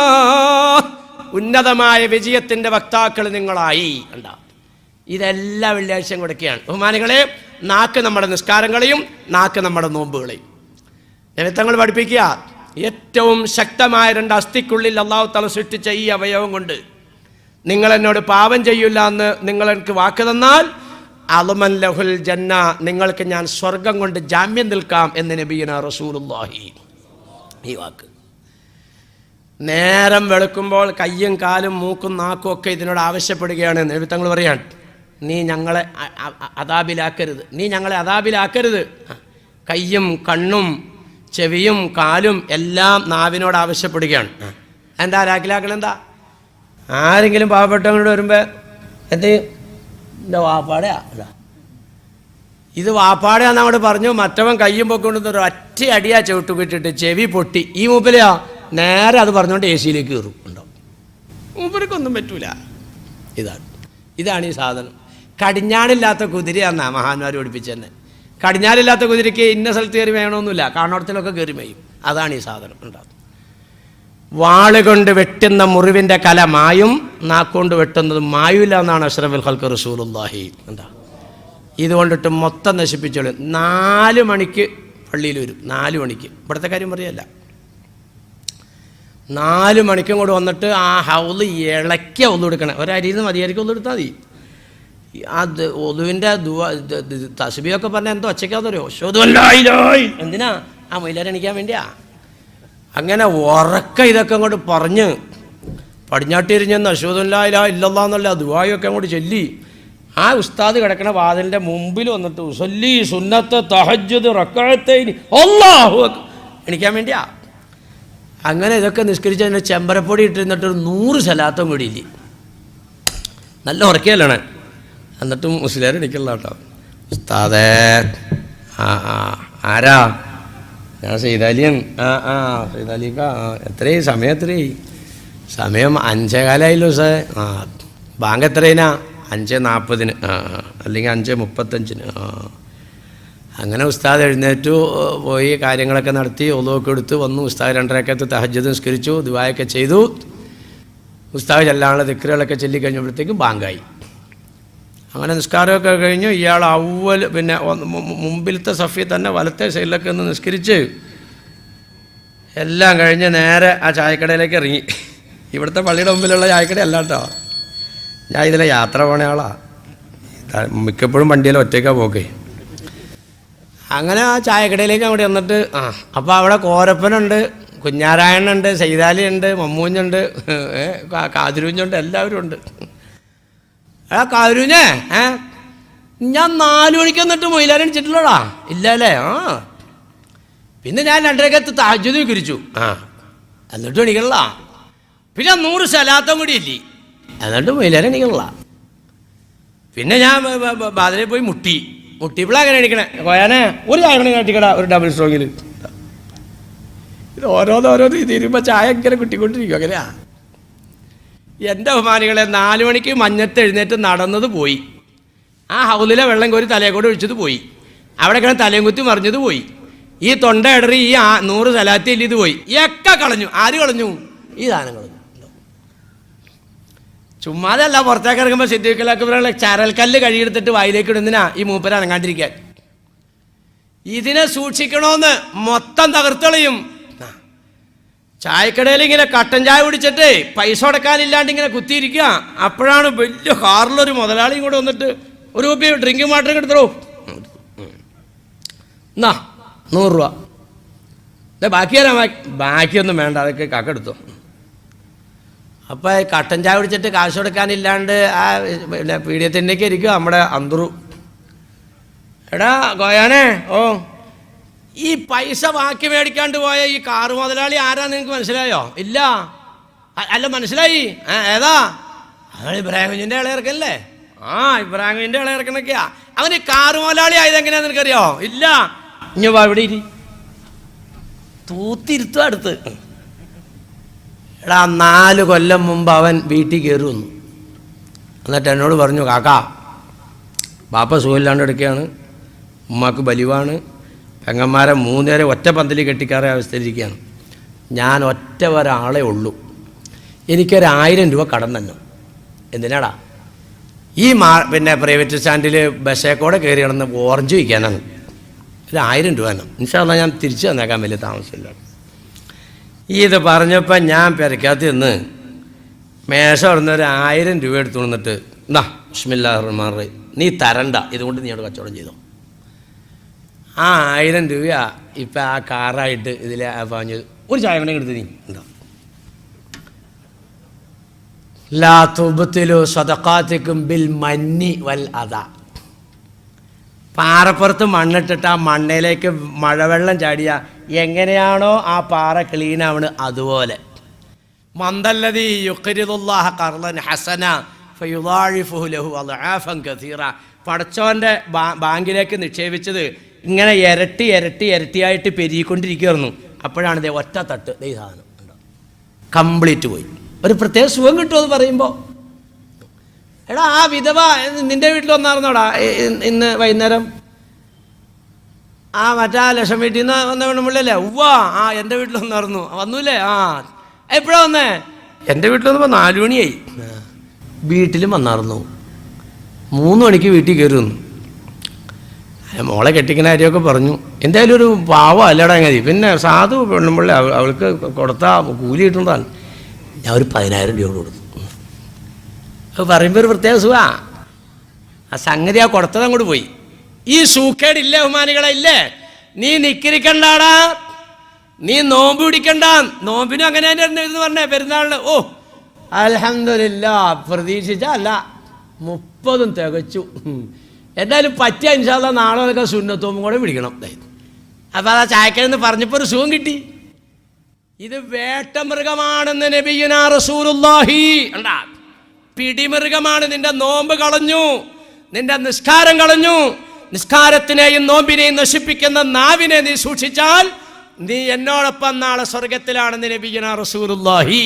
Speaker 1: ഉന്നതമായ വിജയത്തിന്റെ വക്താക്കൾ നിങ്ങളായി. ഇതെല്ലാ വെള്ളിയാഴ്ചയും കൊടുക്കുകയാണ്. ബഹുമാനികളെ, നാക്ക് നമ്മുടെ നിസ്കാരങ്ങളെയും നാക്ക് നമ്മുടെ നോമ്പുകളെയും നിമിത്തങ്ങൾ പഠിപ്പിക്കുക. ഏറ്റവും ശക്തമായ 2 അസ്ഥിക്കുള്ളിൽ അല്ലാഹു തആല സൃഷ്ടിച്ച ഈ അവയവം കൊണ്ട് നിങ്ങൾ എന്നോട് പാപം ചെയ്യില്ല എന്ന് നിങ്ങൾ എനിക്ക് വാക്ക് തന്നാൽ അളമൻ ലഹുൽ ജന്ന, നിങ്ങൾക്ക് ഞാൻ സ്വർഗം കൊണ്ട് ജാമ്യം നിൽക്കാം എന്ന് നബിയുനാ റസൂലുള്ളാഹി. ഈ വാക്ക് നേരം വെളുക്കുമ്പോൾ കയ്യും കാലും മൂക്കും നാക്കും ഒക്കെ ഇതിനോട് ആവശ്യപ്പെടുകയാണ്. നബി തങ്ങൾ പറയാണ്, നീ ഞങ്ങളെ അദാബിലാക്കരുത്, നീ ഞങ്ങളെ അദാബിലാക്കരുത്. കയ്യും കണ്ണും ചെവിയും കാലും എല്ലാം നാവിനോട് ആവശ്യപ്പെടുകയാണ്. എന്താ ലാക്കിലാക്കൽ? എന്താ ആരെങ്കിലും പാവപ്പെട്ടവങ്ങളോട് വരുമ്പോൾ എന്ത് എൻ്റെ വാപ്പാടെയാ, ഇത് വാപ്പാടെയാന്ന് അങ്ങോട്ട് പറഞ്ഞു. മറ്റവൻ കയ്യും പൊക്കൊണ്ടൊരു ഒറ്റ അടിയാ ചവിട്ട് കിട്ടിട്ട് ചെവി പൊട്ടി. ഈ മൂപ്പലെയാ നേരെ അത് പറഞ്ഞുകൊണ്ട് എ സിയിലേക്ക് കയറും. ഉണ്ടാവും, മൂപ്പർക്കൊന്നും പറ്റൂല. ഇതാണ് ഈ സാധനം. കടിഞ്ഞാണില്ലാത്ത കുതിരയാന്നാ മഹാന്മാർ പഠിപ്പിച്ചു തന്നെ. കടിഞ്ഞാലില്ലാത്ത കുതിരയ്ക്ക് ഇന്ന സ്ഥലത്ത് കയറി വേണമെന്നില്ല, കാണോടത്തിലൊക്കെ കയറി മേയും. അതാണ് ഈ സാധനം ഉണ്ടാകും. വാളുകൊണ്ട് വെട്ടുന്ന മുറിവിൻ്റെ കല മായും, നാക്കൊണ്ട് വെട്ടുന്നത് മായൂല എന്നാണ് അഷ്റഫുൽ ഖൽഖ് റസൂലുള്ളാഹി. എന്താ ഇതുകൊണ്ടിട്ട് മൊത്തം നശിപ്പിച്ചോളൂ. 4 മണിക്ക് പള്ളിയിൽ വരും. 4 മണിക്ക്, ഇവിടുത്തെ കാര്യം പറയല്ല. 4 മണിക്കും കൂടെ വന്നിട്ട് ആ ഹൗല് ഇളക്കിയ ഒന്നു എടുക്കണം. ഒരരിയിൽ നിന്ന് മതിയായിരിക്കും ഒന്നു എടുത്താൽ മതി. അത് ഒതുവിൻ്റെ തസ്ബീഹൊക്കെ പറഞ്ഞാൽ എന്തോ ഒച്ചയ്ക്കാന്നറിയോ? എന്തിനാ? ആ മൊയിലാരെണിക്കാൻ വേണ്ടിയാ. അങ്ങനെ ഉറക്ക ഇതൊക്കെ അങ്ങോട്ട് പറഞ്ഞ് പടിഞ്ഞാട്ടിരിഞ്ഞെന്ന് അഷ്ഹദുല്ലാ ഇലാഹ ഇല്ലല്ലാഹ് എന്നുള്ള ദുആയൊക്കെ അങ്ങോട്ട് ചൊല്ലി ആ ഉസ്താദ് കിടക്കണ വാതിലിൻ്റെ മുമ്പിൽ വന്നിട്ട് ഉസല്ലി സുന്നത്ത് തഹജ്ജുദ് റക്അത്തൈനി അല്ലാഹു അക്ബർ എണിക്കാൻ വേണ്ടിയാ. അങ്ങനെ ഇതൊക്കെ നിസ്കരിച്ച് അതിൻ്റെ ചെമ്പരപ്പൊടി ഇട്ടിരുന്നിട്ട് 100 സലാത്തും കൂടിയില്ലേ. നല്ല ഉറക്കിയല്ലാണ്. എന്നിട്ടും മുസ്ലിയാർ എണിക്കല്ല കേട്ടോ. ഉസ്താദേ, ആരാ? ഞാൻ സൈതാലിയൻ. സൈതാലിക്ക എത്രയായി സമയം? എത്രയായി സമയം? 5:15 സാർ. ബാങ്ക് എത്രയിനാ? 5:40. അല്ലെങ്കിൽ 5:35. അങ്ങനെ ഉസ്താദ് എഴുന്നേറ്റു പോയി, കാര്യങ്ങളൊക്കെ നടത്തി, ഒളുവൊക്കെ എടുത്ത് വന്നു. ഉസ്താദ് 2 റക്അത്ത് തഹജ്ജുദ് നിസ്കരിച്ചു, ദുആയൊക്കെ ചെയ്തു. ഉസ്താദ് ചെല്ലാനുള്ള ദിക്റുകളൊക്കെ ചൊല്ലിക്കഴിഞ്ഞപ്പോഴത്തേക്കും ബാങ്കായി. അങ്ങനെ നിസ്കാരമൊക്കെ കഴിഞ്ഞു. ഇയാൾ പിന്നെ മുമ്പിലത്തെ സഫിൽ തന്നെ വലത്തെ സൈഡിലൊക്കെ ഒന്ന് നിസ്കരിച്ച് എല്ലാം കഴിഞ്ഞ് നേരെ ആ ചായക്കടയിലേക്ക് ഇറങ്ങി. ഇവിടുത്തെ പള്ളിയുടെ മുമ്പിലുള്ള ചായക്കട അല്ല കേട്ടോ, ഞാൻ ഇതിലെ യാത്ര പോണ ആളാണ്. മിക്കപ്പോഴും വണ്ടിയിൽ ഒറ്റയ്ക്കാണ് പോക്കേ. അങ്ങനെ ആ ചായക്കടയിലേക്ക് അങ്ങോട്ട് വന്നിട്ട് അപ്പോൾ അവിടെ കോരപ്പനുണ്ട്, കുഞ്ഞാരായണനുണ്ട്, സൈതാലിയുണ്ട്, മമ്മൂഞ്ഞുണ്ട്, കാതിരൂഞ്ഞുണ്ട്, എല്ലാവരും ഉണ്ട്. കാതിരൂഞ്ഞേ, ഞാൻ 4 മണിക്ക് വന്നിട്ട് മൊയിലാരണിച്ചിട്ടുള്ളടാ. ഇല്ല അല്ലേ? പിന്നെ ഞാൻ 2 റക്അത്ത് തഹജ്ജുദ് നിസ്കരിച്ചു. എന്നിട്ട് എണീക്കണില്ല. പിന്നെ 100 സലാത്തും കൂടി ഇല്ലേ, എന്നിട്ട് മൊയിലാരണിക്കണില്ല. പിന്നെ ഞാൻ ബാദലിൽ പോയി മുട്ടിയപ്പോഴാണ് അങ്ങനെ എണീക്കണേ. കോയാനെ ഒരു ചായ മണി കാട്ടിക്കട, ഒരു ഡബിൾ സ്ട്രോങ്ങിൽ. ഇത് ഓരോന്ന് തീരുമ്പോൾ ചായ ഇങ്ങനെ കുട്ടിക്കൊണ്ടിരിക്കും. അങ്ങനെയാ എൻ്റെ ബഹുമാനികളെ. 4 മണിക്ക് മഞ്ഞത്ത് എഴുന്നേറ്റ് നടന്നത് പോയി. ആ ഹൗലിലെ വെള്ളം കോരി തലയെക്കൂടെ ഒഴിച്ചത് പോയി. അവിടെ കിടന്ന് തലയും കുത്തി മറിഞ്ഞത് പോയി. ഈ തൊണ്ട ഇടറി ഈ 100 സലാത്തി ഇത് പോയി. ഒക്കെ കളഞ്ഞു. ആര് കളഞ്ഞു? ഈ സാധനം കളഞ്ഞു. ചുമ്മാതല്ല, പുറത്തേക്ക് ഇറങ്ങുമ്പോൾ സിദ്ദീഖുൽ ചരൽക്കല്ല് കഴുകിയെടുത്തിട്ട് വായിലേക്ക് ഇടുന്നതിനാ ഈ മൂപ്പര അനങ്ങാണ്ടിരിക്കാൻ. ഇതിനെ സൂക്ഷിക്കണമെന്ന് മൊത്തം തകർത്തളയും. ചായക്കടയിൽ ഇങ്ങനെ കട്ടൻ ചായ കുടിച്ചിട്ട് പൈസ കൊടുക്കാനില്ലാണ്ട് ഇങ്ങനെ കുത്തിയിരിക്കുക. അപ്പോഴാണ് വലിയ കാറിലൊരു മുതലാളിയും കൂടെ വന്നിട്ട്, ഒരു കുപ്പി ഡ്രിങ്കിങ് വാട്ടർ എടുത്തോ, എന്നാ 100 രൂപ. ബാക്കി തരാം. ബാക്കിയൊന്നും വേണ്ട, അതൊക്കെ കക്കെടുത്തോ. അപ്പോൾ കട്ടൻ ചായ കുടിച്ചിട്ട് കാശ് കൊടുക്കാനില്ലാണ്ട് ആ പിന്നെ പീഡിയത്തിൻ്റെയൊക്കെ ഇരിക്കും നമ്മുടെ അന്തറു. എടാ ഗോയാനെ, ഈ പൈസ ബാക്കി മേടിക്കാണ്ട് പോയ ഈ കാറ് മുതലാളി ആരാന്ന് നിങ്ങൾക്ക് മനസ്സിലായോ? ഇല്ല. അല്ല മനസ്സിലായി. ഏതാ? അവൻ ഇബ്രാഹിം കുഞ്ഞിൻ്റെ ഇളയിറക്കല്ലേ? ഇബ്രാഹിം കുഞ്ഞിൻ്റെ ഇളയിറക്കണൊക്കെയാ. അവൻ ഈ കാറ് മുതലാളി ആയത് എങ്ങനെയാന്ന് നിനക്കറിയോ? ഇല്ല. ഇനി വാ, ഇവിടെ ഇരി. തൂത്തിരുത്തും അടുത്ത്. എടാ 4 കൊല്ലം മുമ്പ് അവൻ വീട്ടിൽ കയറി വന്നു. എന്നിട്ട് എന്നോട് പറഞ്ഞു, കാക്കാ ബാപ്പ സുഖമില്ലാണ്ട് എടുക്കുകയാണ്, ഉമ്മാക്ക് ബലിവാണ്, പെങ്ങന്മാരെ 3 പേരെ ഒറ്റ പന്തലി കെട്ടിക്കാറേ അവസ്ഥയിലിരിക്കുകയാണ്. ഞാൻ ഒറ്റ ഒരാളെ ഉള്ളൂ, എനിക്കൊരു1000 രൂപ കടം തന്നെ. എന്തിനാടാ? ഈ പിന്നെ പ്രൈവറ്റ് സ്റ്റാൻഡിൽ ബസ്സേക്കൂടെ കയറി കിടന്ന് ഓറഞ്ച് വയ്ക്കാനാണ്. ഒരു 1000 രൂപ തന്നെ. ഇൻഷാ അല്ലാഹ് ഞാൻ തിരിച്ചു തന്നേക്കാൻ വലിയ താമസമില്ല. ഇത് പറഞ്ഞപ്പോൾ ഞാൻ പെരക്കകത്ത് നിന്ന് മേശ തുറന്ന് ഒരു 1000 രൂപ എടുത്തു വന്നിട്ട്, എന്നാ ബിസ്മില്ലാഹിർ റഹ്മാനിർ റഹീം, നീ തരണ്ട, ഇതുകൊണ്ട് നീ അവിടെ കച്ചവടം ചെയ്തോ. ആ 1000 രൂപ ഇപ്പം ആ കാറായിട്ട് ഇതിൽ പറഞ്ഞത്. ഒരു ചായ വേണമെങ്കിൽ എടുത്ത് നീ ഉണ്ടോ? ലാ തുബ്തിലു സദഖാതികും ബിൽ മന്നി വൽ അദാ. പാറപ്പുറത്ത് മണ്ണിട്ടിട്ട് ആ മണ്ണയിലേക്ക് മഴവെള്ളം ചാടിയ എങ്ങനെയാണോ ആ പാറ ക്ലീനാവണ്, അതുപോലെ മന്ദല്ലദീ യുഖ്രിദുല്ലാഹ ഖർളൻ ഹസന ഫയുളാഇഫുഹു ലഹു അദ്ആഫൻ കസീറ. പടച്ചോൻ്റെ ബാങ്കിലേക്ക് നിക്ഷേപിച്ചത് ഇങ്ങനെ ഇരട്ടിയായിട്ട് പെരുകിക്കൊണ്ടിരിക്കുകയായിരുന്നു. അപ്പോഴാണ് ഇതേ ഒറ്റ തട്ട് ഈ സാധനം ഉണ്ടോ കംപ്ലീറ്റ് പോയി. ഒരു പ്രത്യേക സുഖം കിട്ടുമെന്ന് പറയുമ്പോൾ, എടാ ആ വിധവ നിൻ്റെ വീട്ടിൽ വന്നായിരുന്നോടാ ഇന്ന് വൈകുന്നേരം? മറ്റാ ലക്ഷം വീട്ടിൽ നിന്ന് വന്ന പെണ്ണുമ്പിള്ളല്ലേ? എൻ്റെ വീട്ടിൽ വന്നായിരുന്നു. വന്നൂല്ലേ? എപ്പോഴാ വന്നേ? എൻ്റെ വീട്ടിൽ വന്നപ്പോൾ 4 മണിയായി. വീട്ടിലും വന്നായിരുന്നു. 3 മണിക്ക് വീട്ടിൽ കയറി വന്നു. മോളെ കെട്ടിക്കുന്ന കാര്യമൊക്കെ പറഞ്ഞു. എന്തായാലും ഒരു പാവം അല്ലടാ മതി. പിന്നെ സാധു പെണ്ണുമ്പിള്ളി, അവൾക്ക് കൊടുത്താൽ കൂലി കിട്ടുന്നതാണ്. ഞാൻ ഒരു 10,000 രൂപ കൊടുത്തു. അത് പറയുമ്പോൾ ഒരു പ്രത്യേക സുഖാ. ആ സംഗതി ആ കൊടുത്തത് അങ്ങോട്ട് പോയി. ഈ സൂക്കേടില്ലേ ബഹുമാനികളെ? ഇല്ലേ? നീ നിക്കരിക്കണ്ടാടാ, നീ നോമ്പ് പിടിക്കണ്ട. നോമ്പിനും അങ്ങനെ തന്നെ എന്ന് പറഞ്ഞേ പെരുന്നാളിന്. അൽഹംദുലില്ലാ, പ്രതീക്ഷിച്ചല്ല 30 തികച്ചു. എന്തായാലും പറ്റിയ ഇൻഷാ അല്ലാഹ് നാളെ അതൊക്കെ സുന്നത്തോമ്പും കൂടെ പിടിക്കണം. അപ്പോൾ ആ ചായക്കലെന്ന് പറഞ്ഞപ്പോൾ ഒരു സുഖം കിട്ടി. ഇത് വേട്ടമൃഗമാണെന്ന് നബിയുനാ റസൂലുള്ളാഹി. കണ്ടാ, പിടിമൃഗമാണ്. നിന്റെ നോമ്പ് കളഞ്ഞു, നിന്റെ നിസ്കാരം കളഞ്ഞു. നിസ്കാരത്തിനെയും നോമ്പിനെയും നശിപ്പിക്കുന്ന നാവിനെ നീ സൂക്ഷിച്ചാൽ നീ എന്നോടൊപ്പം നാളെ സ്വർഗത്തിലാണെന്ന് നബിയുനാ റസൂലുള്ളാഹി.